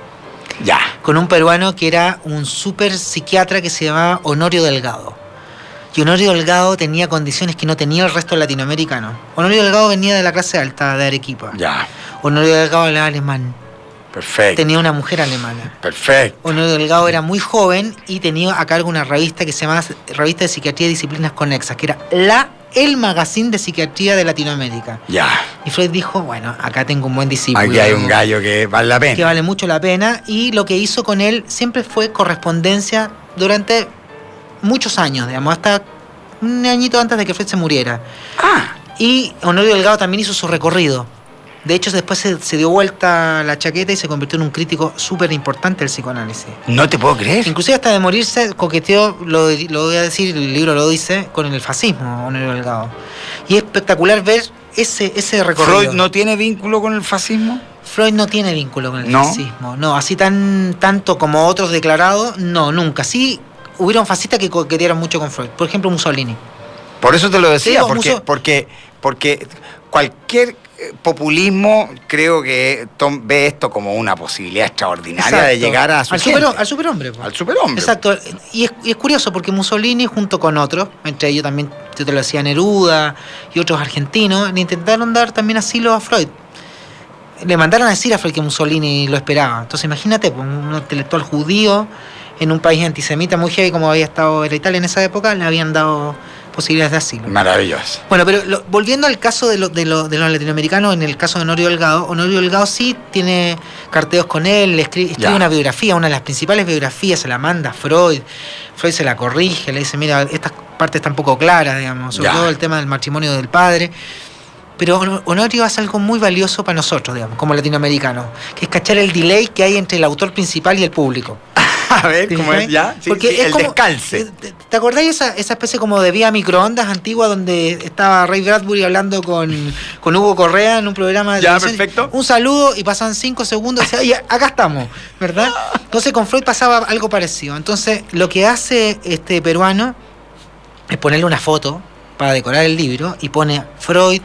Ya. Con un peruano que era un súper psiquiatra que se llamaba Honorio Delgado. Y Honorio Delgado tenía condiciones que no tenía el resto latinoamericano. Honorio Delgado venía de la clase alta de Arequipa. Ya. Honorio Delgado hablaba alemán. Perfecto. Tenía una mujer alemana. Perfecto. Honorio Delgado era muy joven y tenía a cargo una revista que se llamaba Revista de Psiquiatría y Disciplinas Conexas, que era el magazine de psiquiatría de Latinoamérica. Ya. Y Freud dijo, bueno, acá tengo un buen discípulo. Aquí hay un gallo que vale la pena. Que vale mucho la pena. Y lo que hizo con él siempre fue correspondencia durante muchos años, digamos, hasta un añito antes de que Freud se muriera. Y Honorio Delgado también hizo su recorrido. De hecho, después se dio vuelta la chaqueta y se convirtió en un crítico súper importante del psicoanálisis. No te puedo creer. Inclusive hasta de morirse coqueteó, lo voy a decir, el libro lo dice, con el fascismo, Honorio Delgado. Y es espectacular ver ese recorrido. ¿Freud no tiene vínculo con el fascismo? Freud no tiene vínculo con el fascismo. No, así tanto como otros declarados, no, nunca. Sí, hubieron fascistas que coquetearon mucho con Freud. Por ejemplo, Mussolini. Por eso te lo decía, Sí, porque cualquier populismo creo que ve esto como una posibilidad extraordinaria. Exacto. De llegar a al superhombre. Al superhombre. Exacto. Y es curioso porque Mussolini, junto con otros, entre ellos también, yo te lo decía, Neruda y otros argentinos, le intentaron dar también asilo a Freud. Le mandaron a decir a Freud que Mussolini lo esperaba. Entonces imagínate, un intelectual judío en un país antisemita muy heavy como había estado en Italia en esa época, le habían dado posibilidades de asilo. Maravilloso. Bueno, pero volviendo al caso de los latinoamericanos, en el caso de Honorio Delgado sí tiene carteos con él, escribe una biografía, una de las principales biografías, se la manda a Freud se la corrige, le dice, mira, estas partes están poco claras, digamos, sobre todo el tema del matrimonio del padre. Pero Honorio hace algo muy valioso para nosotros, digamos, como latinoamericanos, que es cachar el delay que hay entre el autor principal y el público. A ver, ¿cómo es ya? Sí, porque sí, es el como, descalce. ¿Te acordáis esa especie como de vía microondas antigua donde estaba Ray Bradbury hablando con Hugo Correa en un programa de Ya, televisión? perfecto. Un saludo y pasan 5 segundos y decía, acá estamos, ¿verdad? Entonces con Freud pasaba algo parecido. Entonces lo que hace este peruano es ponerle una foto para decorar el libro y pone Freud,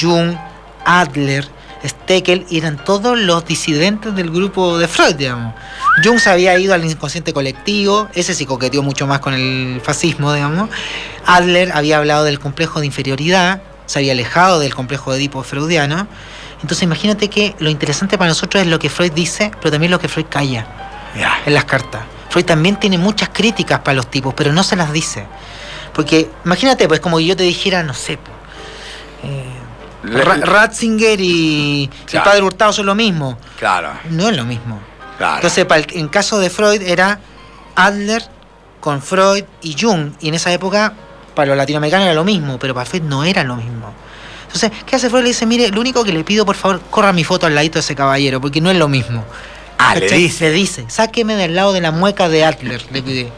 Jung, Adler, Steckel, y eran todos los disidentes del grupo de Freud, digamos. Jung se había ido al inconsciente colectivo, ese sí coqueteó mucho más con el fascismo, digamos. Adler había hablado del complejo de inferioridad, se había alejado del complejo de Edipo freudiano. Entonces imagínate que lo interesante para nosotros es lo que Freud dice, pero también lo que Freud calla en las cartas. Freud también tiene muchas críticas para los tipos, pero no se las dice. Porque imagínate, pues como yo te dijera, no sé, Ratzinger y el padre Hurtado son lo mismo. Claro. No es lo mismo. Claro. Entonces, en caso de Freud era Adler con Freud y Jung. Y en esa época, para los latinoamericanos era lo mismo, pero para Freud no era lo mismo. Entonces, ¿qué hace Freud? Le dice, mire, lo único que le pido, por favor, corra mi foto al ladito de ese caballero, porque no es lo mismo. Le dice, sáqueme del lado de la mueca de Adler, le pide.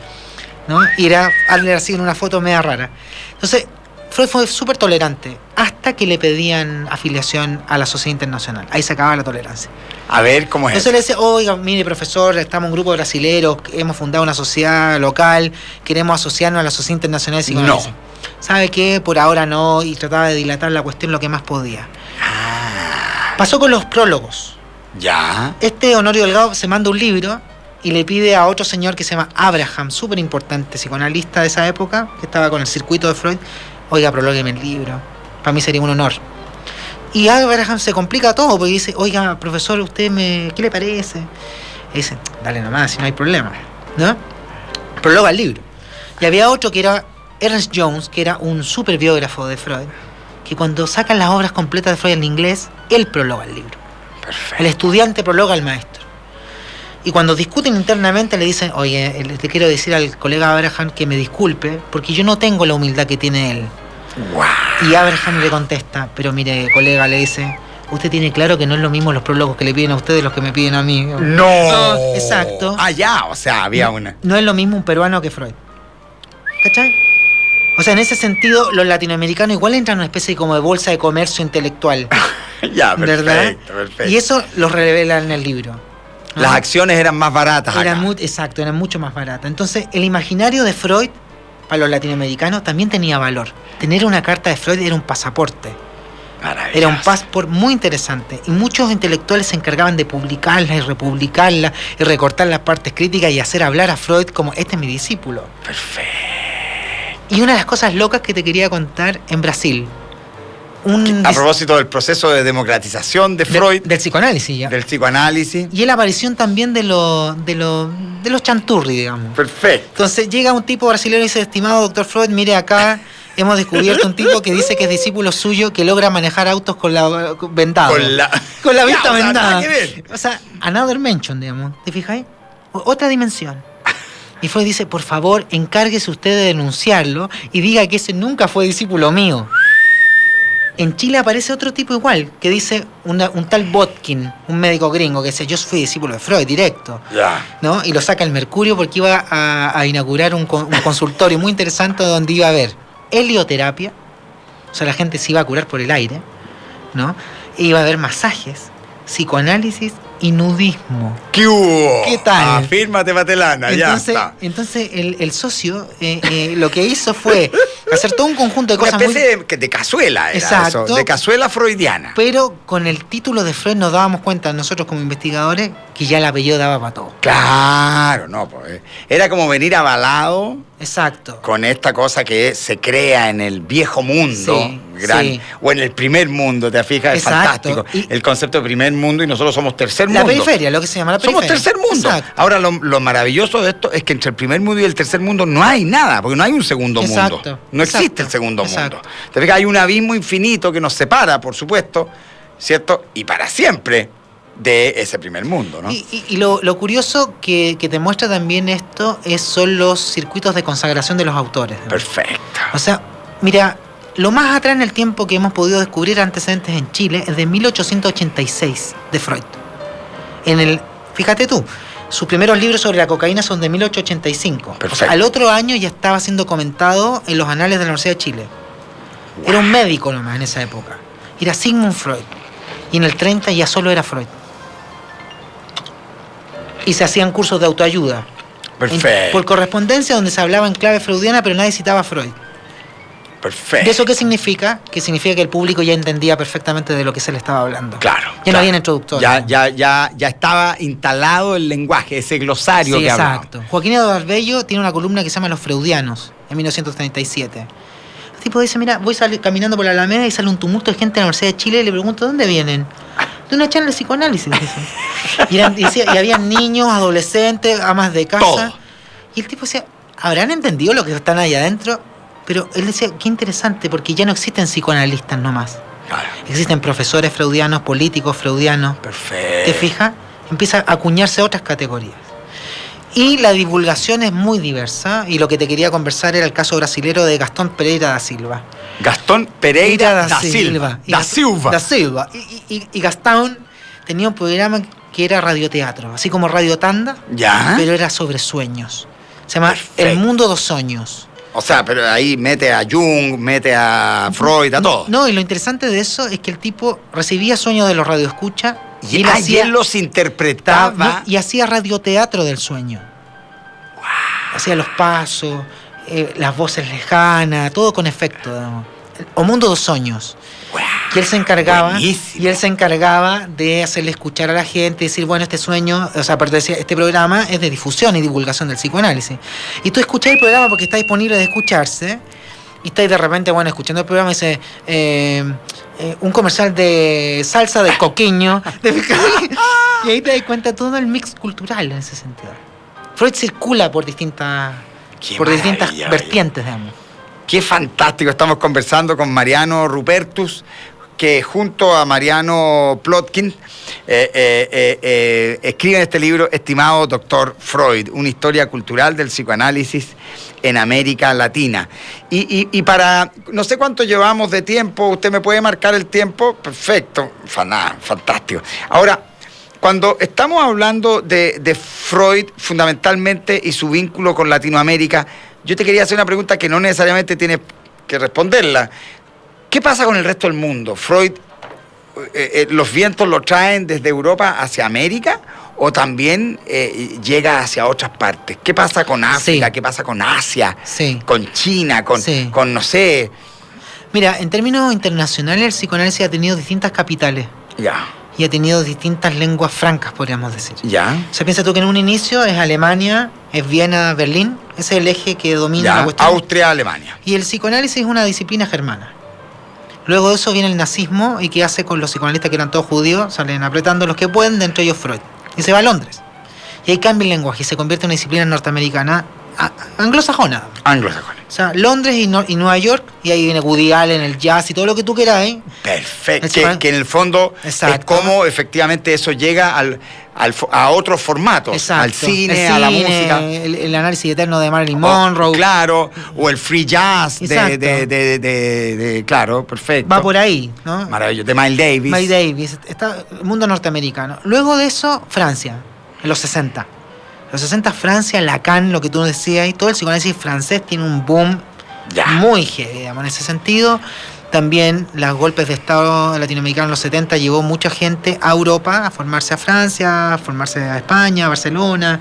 ¿No? Y era Adler así en una foto media rara. Entonces, Freud fue súper tolerante hasta que le pedían afiliación a la Sociedad Internacional. Ahí se acababa la tolerancia. A ver, ¿cómo es? Entonces le dice, oiga, mire, profesor, estamos un grupo de brasileros, hemos fundado una sociedad local, queremos asociarnos a la Sociedad Internacional de Psicoanálisis. No. ¿Sabe qué? Por ahora no, y trataba de dilatar la cuestión lo que más podía. Pasó con los prólogos. Ya. Honorio Delgado se manda un libro y le pide a otro señor que se llama Abraham, súper importante, psicoanalista de esa época, que estaba con el circuito de Freud, oiga, prológueme el libro, para mí sería un honor. Y Abraham se complica todo, porque dice, oiga, profesor, ¿qué le parece? Y dice, dale nomás, si no hay problema, ¿no? Prologa el libro. Y había otro que era Ernest Jones, que era un súper biógrafo de Freud, que cuando sacan las obras completas de Freud en inglés, él prologa el libro. Perfecto. El estudiante prologa al maestro. Y cuando discuten internamente le dicen, oye, le quiero decir al colega Abraham que me disculpe, porque yo no tengo la humildad que tiene él. Wow. Y Abraham le contesta, pero mire, colega, le dice, usted tiene claro que no es lo mismo los prólogos que le piden a ustedes los que me piden a mí. No. Exacto. Ah, ya, o sea, había una. No es lo mismo un peruano que Freud. ¿Cachai? O sea, en ese sentido, los latinoamericanos igual entran en una especie como de bolsa de comercio intelectual. Ya, perfecto, ¿verdad? perfecto. Y eso lo revela en el libro. Las acciones eran más baratas acá. Exacto, eran mucho más baratas. Entonces, el imaginario de Freud, para los latinoamericanos, también tenía valor. Tener una carta de Freud era un pasaporte. Era un pasaporte muy interesante. Y muchos intelectuales se encargaban de publicarla y republicarla y recortar las partes críticas y hacer hablar a Freud como, este es mi discípulo. Perfecto. Y una de las cosas locas que te quería contar en Brasil. A propósito del proceso de democratización de Freud. Del psicoanálisis, ya. Del psicoanálisis. Y la aparición también de los chanturri, digamos. Perfecto. Entonces llega un tipo brasileño y dice, estimado doctor Freud, mire acá, hemos descubierto un tipo que dice que es discípulo suyo que logra manejar autos con la vendada. Con la vista vendada. O sea, another mention, digamos. ¿Te fijáis? Otra dimensión. Y Freud dice, por favor, encárguese usted de denunciarlo y diga que ese nunca fue discípulo mío. En Chile aparece otro tipo igual, que dice un tal Botkin, un médico gringo, que dice, yo fui discípulo de Freud, directo. Ya. ¿No? Y lo saca el Mercurio porque iba a inaugurar un consultorio muy interesante donde iba a haber helioterapia, o sea, la gente se iba a curar por el aire, ¿no? E iba a haber masajes, psicoanálisis y nudismo. ¿Qué hubo? ¿Qué tal? Afírmate, Patelana, entonces, ya está. Entonces el socio lo que hizo fue hacer todo un conjunto de cosas una especie de cazuela era. Exacto. Eso, de cazuela freudiana. Pero con el título de Freud nos dábamos cuenta nosotros como investigadores que ya el apellido daba para todo. Claro, no, pues era como venir avalado. Exacto. Con esta cosa que se crea en el viejo mundo, sí, sí. O en el primer mundo, ¿te fijas? Exacto. Es fantástico. El concepto de primer mundo y nosotros somos tercer mundo. La periferia, lo que se llama la periferia. Somos tercer mundo. Exacto. Ahora, lo maravilloso de esto es que entre el primer mundo y el tercer mundo no hay nada, porque no hay un segundo mundo. No existe el segundo mundo. ¿Te fijas? Hay un abismo infinito que nos separa, por supuesto, ¿cierto? Y para siempre de ese primer mundo, ¿no? Y lo curioso que te muestra también esto son los circuitos de consagración de los autores. Perfecto. O sea, mira, lo más atrás en el tiempo que hemos podido descubrir antecedentes en Chile es de 1886 de Freud. Fíjate tú, Sus primeros libros sobre la cocaína son de 1885. Perfecto. O sea, al otro año ya estaba siendo comentado en los anales de la Universidad de Chile. Era un médico nomás en esa época. Era Sigmund Freud. Y en el 30 ya solo era Freud. Y se hacían cursos de autoayuda. Perfecto. Por correspondencia, donde se hablaba en clave freudiana, pero nadie citaba a Freud. Perfecto. ¿Y eso qué significa? Que significa que el público ya entendía perfectamente de lo que se le estaba hablando. Claro. Ya no había introductor. Ya estaba instalado el lenguaje, ese glosario Sí, que hablaba. exacto. Joaquín Eduardo Bello tiene una columna que se llama Los Freudianos, en 1937. El tipo dice, mira, voy caminando por la Alameda y sale un tumulto de gente de la Universidad de Chile y le pregunto, ¿dónde vienen? De una charla de psicoanálisis, dice. Y había niños, adolescentes, amas de casa. Todo. Y el tipo decía, ¿habrán entendido lo que están ahí adentro? Pero él decía, qué interesante, porque ya no existen psicoanalistas nomás. Claro. Existen profesores freudianos, políticos freudianos. Perfecto. ¿Te fijas? Empieza a acuñarse otras categorías. Y la divulgación es muy diversa, y lo que te quería conversar era el caso brasilero de Gastón Pereira da Silva. Gastón Pereira da Silva. Da Silva. Y Gastón tenía un programa que era radioteatro, así como Radio Tanda, ¿Ya? pero era sobre sueños. Se llama Perfecto. El Mundo dos Sueños. O sea, pero ahí mete a Jung, mete a Freud, a todo. No, y lo interesante de eso es que el tipo recibía sueños de los radioescuchas Y él los interpretaba. y hacía radioteatro del sueño. Wow. Hacía los pasos, las voces lejanas, todo con efecto, digamos. O Mundo dos Sueños. Wow. Y él se encargaba, Buenísimo. de hacerle escuchar a la gente, decir, bueno, este sueño, o sea, aparte decía, este programa es de difusión y divulgación del psicoanálisis. Y tú escuchás el programa porque está disponible de escucharse, y estáis de repente, bueno, escuchando el programa y dice, un comercial de salsa de coquiño, y ahí te das cuenta de todo el mix cultural en ese sentido. Freud circula por distintas vertientes, digamos. Qué fantástico. Estamos conversando con Mariano Rupertus, que junto a Mariano Plotkin escriben este libro, Estimado Doctor Freud, una historia cultural del psicoanálisis en América Latina. Y para, no sé cuánto llevamos de tiempo, ¿usted me puede marcar el tiempo? Perfecto, fantástico. Ahora, cuando estamos hablando de Freud fundamentalmente y su vínculo con Latinoamérica, yo te quería hacer una pregunta que no necesariamente tienes que responderla. ¿Qué pasa con el resto del mundo? ¿Freud, los vientos lo traen desde Europa hacia América o también llega hacia otras partes? ¿Qué pasa con África? Sí. ¿Qué pasa con Asia? Sí. ¿Con China? Sí. Con no sé? Mira, en términos internacionales, el psicoanálisis ha tenido distintas capitales Ya. y ha tenido distintas lenguas francas, podríamos decir. Ya. O sea, piensa tú que en un inicio es Alemania, es Viena, Berlín, ese es el eje que domina la Ya. cuestión. Austria, Alemania. Y el psicoanálisis es una disciplina germana. Luego de eso viene el nazismo, y ¿qué hace con los psicoanalistas que eran todos judíos? Salen apretando los que pueden, dentro de ellos Freud. Y se va a Londres. Y ahí cambia el lenguaje y se convierte en una disciplina norteamericana anglosajona. Anglosajona. O sea, Londres y Nueva York, y ahí viene Woody Allen, el jazz y todo lo que tú quieras, ¿eh? Perfecto. El Que en el fondo Exacto. es como efectivamente eso llega a otros formatos. Exacto. Al cine, El a la cine, música. el análisis eterno de Marilyn Monroe. Claro, o el free jazz Exacto. claro, perfecto. Va por ahí, ¿no? Maravilloso, de Miles Davis. Miles Davis, está el mundo norteamericano. Luego de eso, Francia, en los 60. En los 60, Francia, Lacan, lo que tú decías, y todo el psicoanálisis francés tiene un boom Ya. muy heavy, digamos, en ese sentido. También los golpes de Estado latinoamericanos en los 70 llevó mucha gente a Europa a formarse a Francia, a formarse a España, a Barcelona.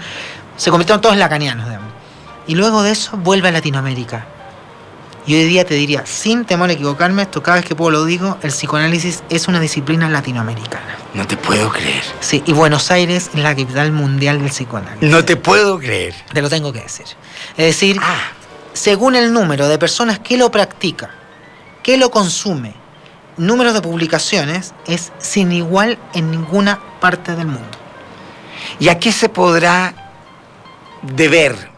Se convirtieron todos lacanianos, digamos. Y luego de eso vuelve a Latinoamérica. Y hoy día te diría, sin temor a equivocarme, esto cada vez que puedo lo digo, el psicoanálisis es una disciplina latinoamericana. No te puedo creer. Sí, y Buenos Aires es la capital mundial del psicoanálisis. No te puedo creer. Te lo tengo que decir. Es decir, según el número de personas que lo practica, que lo consume, números de publicaciones, es sin igual en ninguna parte del mundo. ¿Y a qué se podrá deber?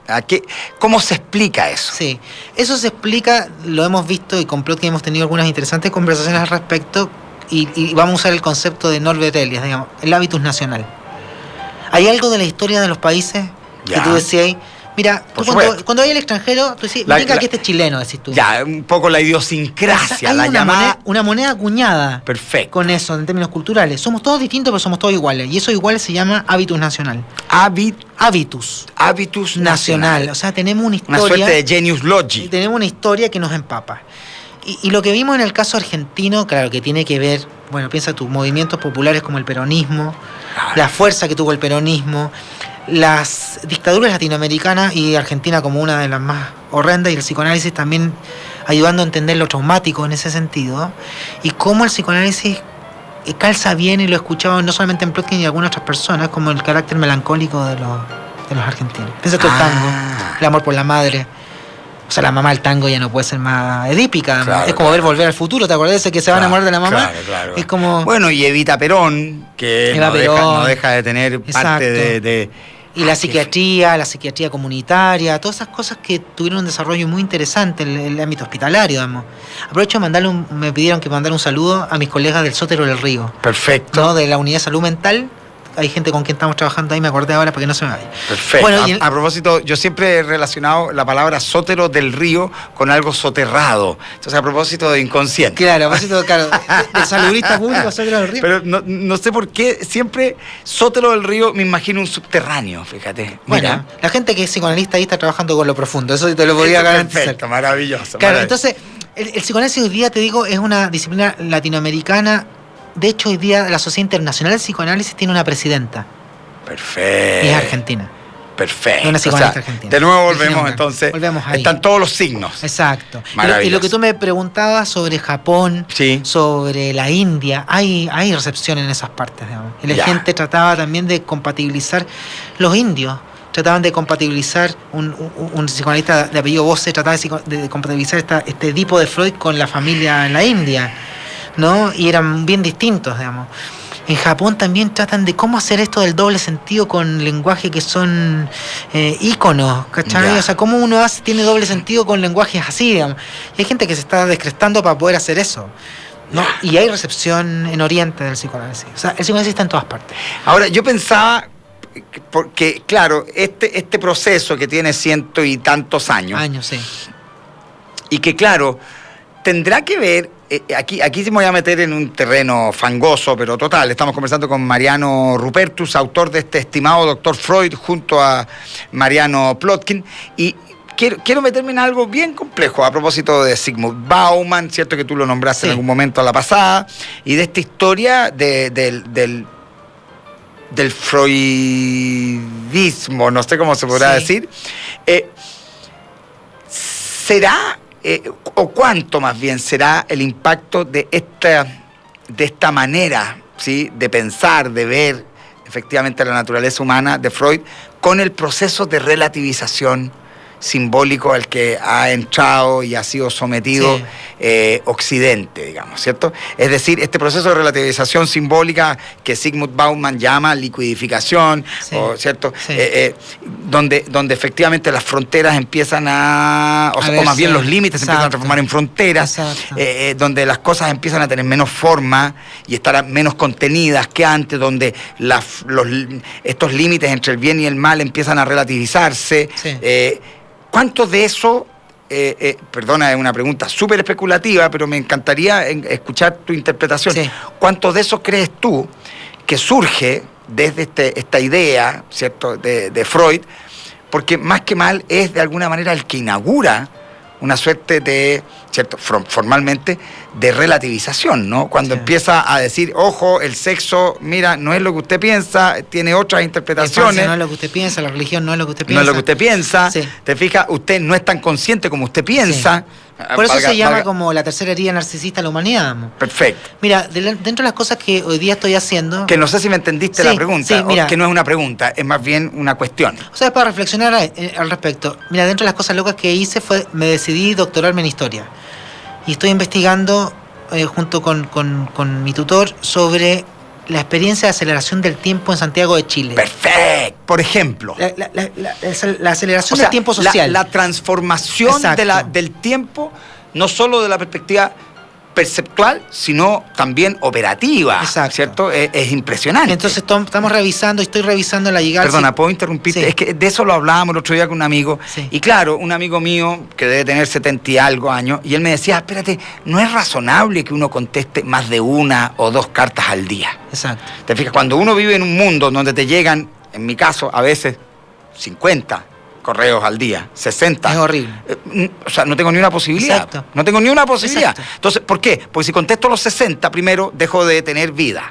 ¿Cómo se explica eso? Sí, eso se explica, lo hemos visto y con Plotkin hemos tenido algunas interesantes conversaciones al respecto, y vamos a usar el concepto de Norbert Elias, digamos, el hábitus nacional. Hay algo de la historia de los países que tú decías, Mira, tú cuando vas al extranjero, tú dices, venga que este es chileno, decís tú. Ya, un poco la idiosincrasia, hay la llamada... una moneda acuñada. Perfecto. Con eso, en términos culturales. Somos todos distintos, pero somos todos iguales. Y eso iguales se llama hábitus nacional. Hábitus nacional. O sea, tenemos una historia... Una suerte de genius loci. Tenemos una historia que nos empapa. Y lo que vimos en el caso argentino, claro, que tiene que ver, bueno, piensa tú, movimientos populares como el peronismo, la fuerza que tuvo el peronismo, las dictaduras latinoamericanas y Argentina como una de las más horrendas, y el psicoanálisis también ayudando a entender lo traumático en ese sentido, y cómo el psicoanálisis calza bien, y lo he escuchado no solamente en Plotkin y algunas otras personas, como el carácter melancólico de los argentinos. Piensa tú el tango, el amor por la madre. O sea, la mamá del tango ya no puede ser más edípica. Claro, es como ver Volver al Futuro, ¿te acordás de ese que se va a enamorar de la mamá? Claro. Es como... Bueno, y Evita Perón, que no deja de tener parte de... Y la psiquiatría comunitaria, todas esas cosas que tuvieron un desarrollo muy interesante en el ámbito hospitalario, digamos. Aprovecho de me pidieron que mandara un saludo a mis colegas del Sótero del Río. Perfecto. ¿No? De la Unidad de Salud Mental. Hay gente con quien estamos trabajando ahí, me acordé ahora para que no se me vaya. Perfecto. Bueno, a propósito, yo siempre he relacionado la palabra Sótero del Río con algo soterrado. Entonces, a propósito de inconsciente. Claro, a propósito de saludista público, Sótero del Río. Pero no sé por qué siempre Sótero del Río me imagino un subterráneo, fíjate. Bueno, la gente que es psicoanalista ahí está trabajando con lo profundo, eso te lo podría garantizar. Perfecto, maravilloso. Claro, entonces, el psicoanálisis hoy día, te digo, es una disciplina latinoamericana. De hecho, hoy día la Sociedad Internacional de Psicoanálisis tiene una presidenta. Perfecto. Y es argentina. Perfecto. Es una psicoanalista argentina. De nuevo volvemos entonces. Volvemos ahí. Están todos los signos. Exacto. Y lo que tú me preguntabas sobre Japón, sobre la India, hay recepción en esas partes, digamos. Y la gente trataba también de compatibilizar los indios. Trataban de compatibilizar, un psicoanalista de apellido Bosse trataba de compatibilizar este Edipo de Freud con la familia en la India, ¿no? Y eran bien distintos, digamos. En Japón también tratan de cómo hacer esto del doble sentido con lenguaje que son íconos, ¿cachai? O sea, cómo uno tiene doble sentido con lenguajes así, digamos. Y hay gente que se está descrestando para poder hacer eso, ¿no? Y hay recepción en Oriente del psicoanálisis. O sea, el psicoanálisis está en todas partes. Ahora, yo pensaba, porque, claro, este proceso que tiene 100 y tantos años. Sí. Y que, claro, tendrá que ver... Aquí sí me voy a meter en un terreno fangoso, pero total. Estamos conversando con Mariano Rupertus, autor de este estimado Dr. Freud, junto a Mariano Plotkin. Y quiero meterme en algo bien complejo a propósito de Zygmunt Bauman, cierto que tú lo nombraste en algún momento a la pasada, y de esta historia del freudismo, no sé cómo se podrá decir. ¿Será... o cuánto más bien será el impacto de esta manera, ¿sí?, de pensar, de ver efectivamente la naturaleza humana de Freud con el proceso de relativización simbólico al que ha entrado y ha sido sometido Occidente, digamos, ¿cierto? Es decir, este proceso de relativización simbólica que Zygmunt Bauman llama liquidificación, ¿cierto? Donde efectivamente las fronteras empiezan o más bien los límites empiezan a transformar en fronteras, donde las cosas empiezan a tener menos forma y estar menos contenidas que antes, donde estos límites entre el bien y el mal empiezan a relativizarse. ¿Cuánto de eso, perdona, es una pregunta súper especulativa, pero me encantaría escuchar tu interpretación? ¿Cuánto de eso crees tú que surge desde esta idea, ¿cierto?, de Freud? Porque más que mal es de alguna manera el que inaugura una suerte de, ¿cierto?, formalmente, de relativización, ¿no? Cuando empieza a decir, ojo, el sexo, mira, no es lo que usted piensa, tiene otras interpretaciones. No es lo que usted piensa, la religión no es lo que usted piensa. No es lo que usted piensa, te fijas, usted no es tan consciente como usted piensa. Por eso se llama como la tercera herida narcisista de la humanidad. Perfecto. Mira, dentro de las cosas que hoy día estoy haciendo... Que no sé si me entendiste la pregunta, que no es una pregunta, es más bien una cuestión. O sea, es para reflexionar al respecto. Mira, dentro de las cosas locas que hice me decidí doctorarme en historia. Y estoy investigando, junto con mi tutor, sobre la experiencia de aceleración del tiempo en Santiago de Chile. Perfecto. Por ejemplo. La aceleración del tiempo social. La transformación del tiempo, no solo de la perspectiva perceptual, sino también operativa. Exacto. ¿Cierto? Es impresionante. Entonces estoy revisando la llegada. Perdona, ¿puedo interrumpirte? Sí. Es que de eso lo hablábamos el otro día con un amigo. Sí. Y claro, un amigo mío que debe tener 70 y algo años, y él me decía, espérate, no es razonable que uno conteste más de 1 o 2 cartas al día. Exacto. ¿Te fijas? Cuando uno vive en un mundo donde te llegan, en mi caso, a veces 50 correos al día, 60. Es horrible. O sea, no tengo ni una posibilidad. Exacto. No tengo ni una posibilidad. Exacto. Entonces, ¿por qué? Porque si contesto los 60, primero dejo de tener vida.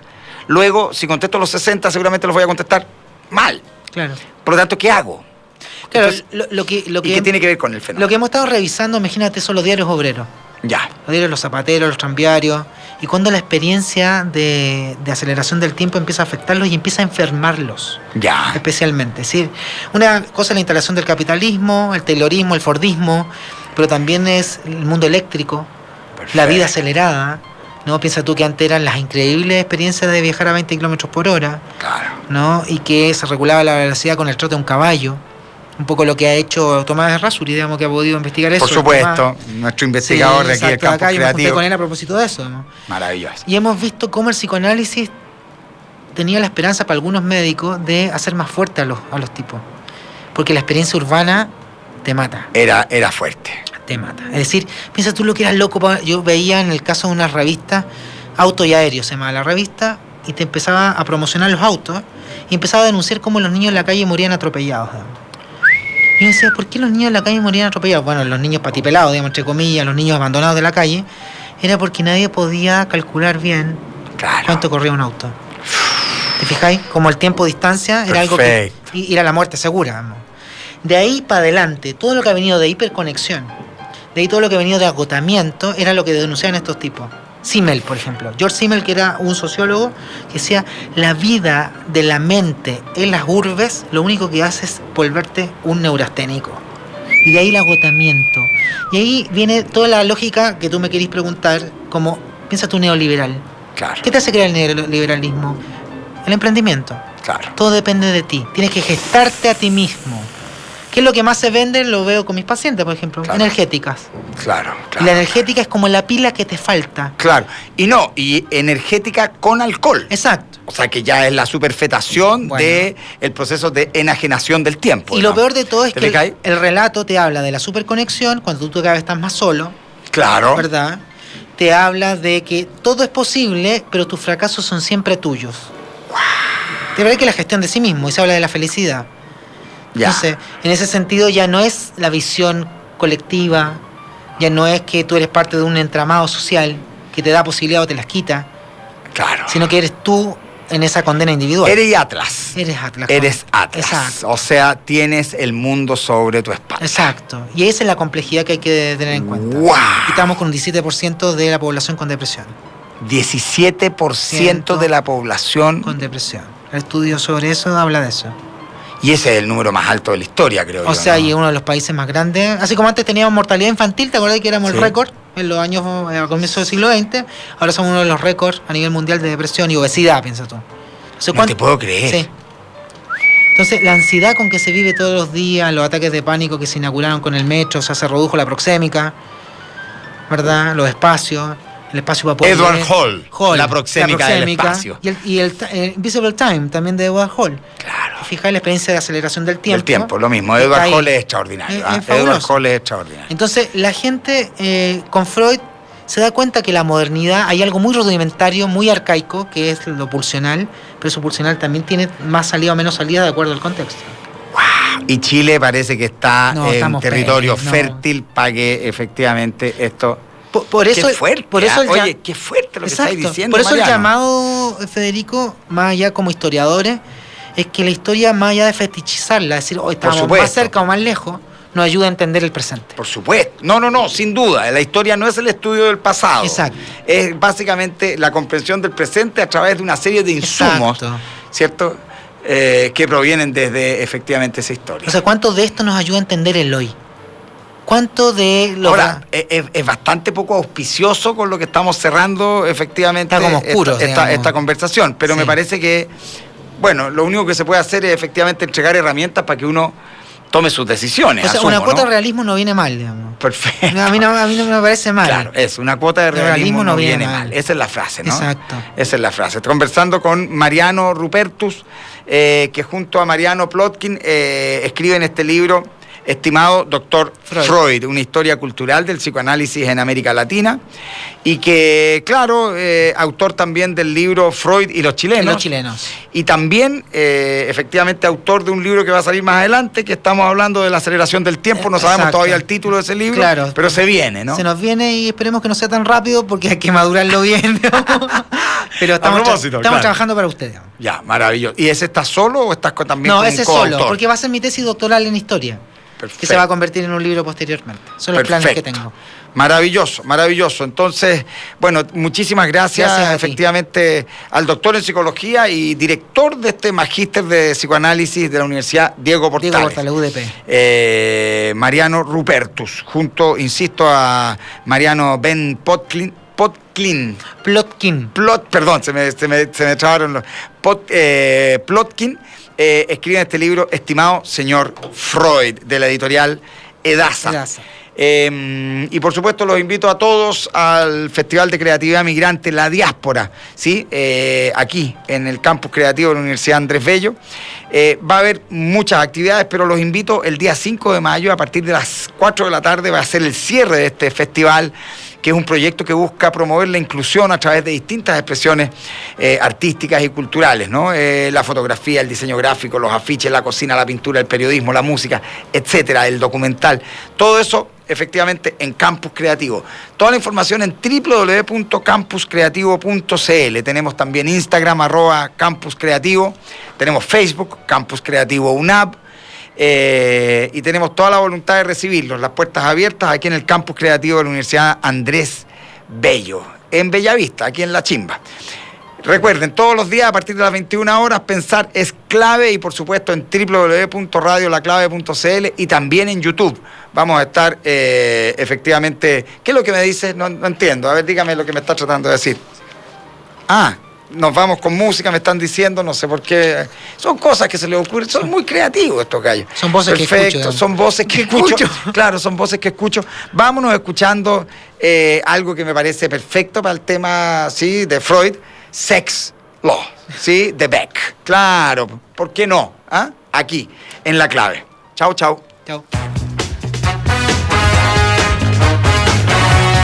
Luego, si contesto los 60, seguramente los voy a contestar mal. Claro. Por lo tanto, ¿qué hago? Claro, Entonces, ¿y qué tiene que ver con el fenómeno? Lo que hemos estado revisando, imagínate, son los diarios obreros. Ya. Los diarios, los zapateros, los tranviarios. Y cuando la experiencia de aceleración del tiempo empieza a afectarlos y empieza a enfermarlos. Ya. Especialmente. Es decir, una cosa es la instalación del capitalismo, el taylorismo, el fordismo, pero también es el mundo eléctrico, Perfecto. la vida acelerada. ¿No? Piensa tú que antes eran las increíbles experiencias de viajar a 20 kilómetros por hora. Claro. ¿No? Y que se regulaba la velocidad con el trote de un caballo. Un poco lo que ha hecho Tomás Rasuri, digamos, que ha podido investigar eso. Por supuesto, Tomás. nuestro investigador Sí, de aquí del exacto, campus acá yo me junté creativo. con él a propósito de eso, ¿no? Maravilloso. Y hemos visto cómo el psicoanálisis tenía la esperanza para algunos médicos de hacer más fuerte a los tipos. Porque la experiencia urbana te mata. Era fuerte. Te mata. Es decir, piensa tú lo que eras loco. Yo veía en el caso de una revista, Auto y Aéreo se llamaba la revista, y te empezaba a promocionar los autos y empezaba a denunciar cómo los niños en la calle morían atropellados. Y yo decía, ¿por qué los niños en la calle morían atropellados? Bueno, los niños patipelados, digamos, entre comillas, los niños abandonados de la calle, era porque nadie podía calcular bien cuánto corría un auto. ¿Te fijáis? Como el tiempo-distancia era algo que... Y era la muerte segura. Vamos. De ahí para adelante, todo lo que ha venido de hiperconexión, de ahí todo lo que ha venido de agotamiento, era lo que denunciaban estos tipos. Simmel, por ejemplo. George Simmel, que era un sociólogo, que decía, la vida de la mente en las urbes, lo único que hace es volverte un neurasténico. Y de ahí el agotamiento. Y ahí viene toda la lógica que tú me querís preguntar, como, piensa tú neoliberal. Claro. ¿Qué te hace creer el neoliberalismo? El emprendimiento. Claro. Todo depende de ti. Tienes que gestarte a ti mismo. ¿Qué es lo que más se vende? Lo veo con mis pacientes, por ejemplo. Claro. Energéticas. Claro. Y la energética es como la pila que te falta. Claro. Y energética con alcohol. Exacto. O sea que ya es la superfetación de el proceso de enajenación del tiempo. Y digamos. lo peor de todo es que ¿Te el relato te habla de la superconexión cuando tú cada vez estás más solo. Claro. ¿Verdad? Te habla de que todo es posible, pero tus fracasos son siempre tuyos. Te habla que la gestión de sí mismo y se habla de la felicidad. Ya. Entonces, en ese sentido ya no es la visión colectiva, ya no es que tú eres parte de un entramado social que te da posibilidad o te las quita, Claro. sino que eres tú en esa condena individual. Eres Atlas. Eres Atlas. Eres Atlas. Exacto. O sea, tienes el mundo sobre tu espalda. Exacto. Y esa es la complejidad que hay que tener en cuenta. ¡Wow! Y estamos con un 17% de la población con depresión. 17% de la población. Con depresión. El estudio sobre eso habla de eso. Y ese es el número más alto de la historia, creo yo. O sea, ¿no? y es uno de los países más grandes. Así como antes teníamos mortalidad infantil, ¿te acuerdas que éramos el récord en los años, a comienzos del siglo XX? Ahora somos uno de los récords a nivel mundial de depresión y obesidad, piensa tú. O sea, No te puedo creer. Sí. Entonces, la ansiedad con que se vive todos los días, los ataques de pánico que se inauguraron con el metro, o sea, se redujo la proxémica, ¿verdad? Los espacios, el espacio para poder Edward leer. Hall, la proxémica del espacio. Y el Invisible Time, también de Edward Hall. Claro. Fijáis la experiencia de aceleración del tiempo. El tiempo, lo mismo. Está Edward ahí. Hall es extraordinario. Es Edward fabuloso. Hall es extraordinario. Entonces, la gente con Freud se da cuenta que la modernidad, hay algo muy rudimentario, muy arcaico, que es lo pulsional, pero eso pulsional también tiene más salida o menos salida de acuerdo al contexto. Y Chile parece que está No, en estamos territorio no. fértil para que efectivamente esto... Por eso, qué fuerte, por eso el oye, qué fuerte lo que estáis diciendo, Por eso Mariano. el llamado, Federico, más allá como historiadores, es que la historia, más allá de fetichizarla, es decir, hoy estamos supuesto. más cerca o más lejos, nos ayuda a entender el presente. Por supuesto. No, sin duda. La historia no es el estudio del pasado. Exacto. Es básicamente la comprensión del presente a través de una serie de insumos, Exacto. ¿cierto? Que provienen desde efectivamente esa historia. O sea, ¿cuánto de esto nos ayuda a entender el hoy? ¿Cuánto de lo Ahora, es bastante poco auspicioso con lo que estamos cerrando efectivamente Está como oscuro, esta conversación, pero Sí. me parece que, bueno, lo único que se puede hacer es efectivamente entregar herramientas para que uno tome sus decisiones. O sea, asumo, una cuota ¿no? de realismo no viene mal, digamos. Perfecto. A mí no me parece mal. Claro, es una cuota de realismo no viene mal. Esa es la frase, ¿no? Exacto. Esa es la frase. Conversando con Mariano Rupertus, que junto a Mariano Plotkin escriben este libro, estimado Dr. Freud, una historia cultural del psicoanálisis en América Latina, y que, claro, autor también del libro Freud y los chilenos. Y también, efectivamente, autor de un libro que va a salir más adelante, que estamos hablando de la aceleración del tiempo. No sabemos todavía el título de ese libro, claro, pero se viene, ¿no? Se nos viene y esperemos que no sea tan rápido porque hay que madurarlo bien. Pero estamos trabajando para ustedes. Ya, maravilloso. ¿Y ese está solo o estás también con un ese coautor? solo, porque va a ser mi tesis doctoral en historia. Perfecto. Que se va a convertir en un libro posteriormente. Son los planes que tengo. Maravilloso, maravilloso. Entonces, bueno, muchísimas gracias efectivamente al doctor en psicología y director de este magíster de psicoanálisis de la Universidad Diego Portales. UDP. Mariano Rupertus, junto, insisto, a Mariano Ben Plotkin. Perdón, se me trabaron los... Plotkin. Escriben este libro, estimado señor Freud, de la editorial Edasa. Y por supuesto los invito a todos al Festival de Creatividad Migrante La Diáspora, ¿sí? Aquí en el Campus Creativo de la Universidad Andrés Bello. Va a haber muchas actividades, pero los invito el día 5 de mayo a partir de las 4 de la tarde. Va a ser el cierre de este festival, que es un proyecto que busca promover la inclusión a través de distintas expresiones artísticas y culturales, ¿no? La fotografía, el diseño gráfico, los afiches, la cocina, la pintura, el periodismo, la música, etcétera, el documental. Todo eso, efectivamente, en Campus Creativo. Toda la información en www.campuscreativo.cl. Tenemos también Instagram, @campuscreativo. Tenemos Facebook, Campus Creativo UNAP. Y tenemos toda la voluntad de recibirlos, las puertas abiertas aquí en el Campus Creativo de la Universidad Andrés Bello, en Bellavista, aquí en La Chimba. Recuerden, todos los días a partir de las 21 horas, pensar es clave, y por supuesto en www.radiolaclave.cl y también en YouTube. Vamos a estar efectivamente... ¿Qué es lo que me dice? No entiendo. A ver, dígame lo que me está tratando de decir. Nos vamos con música, me están diciendo, no sé por qué. Son cosas que se les ocurren, son muy creativos estos gallos. Son voces que escucho. Son voces que escucho. Claro, son voces que escucho. Vámonos escuchando algo que me parece perfecto para el tema, ¿sí?, de Freud, Sex Law, ¿sí?, de Beck. Claro, ¿por qué no? Aquí, en La Clave. Chau, chau. Chau.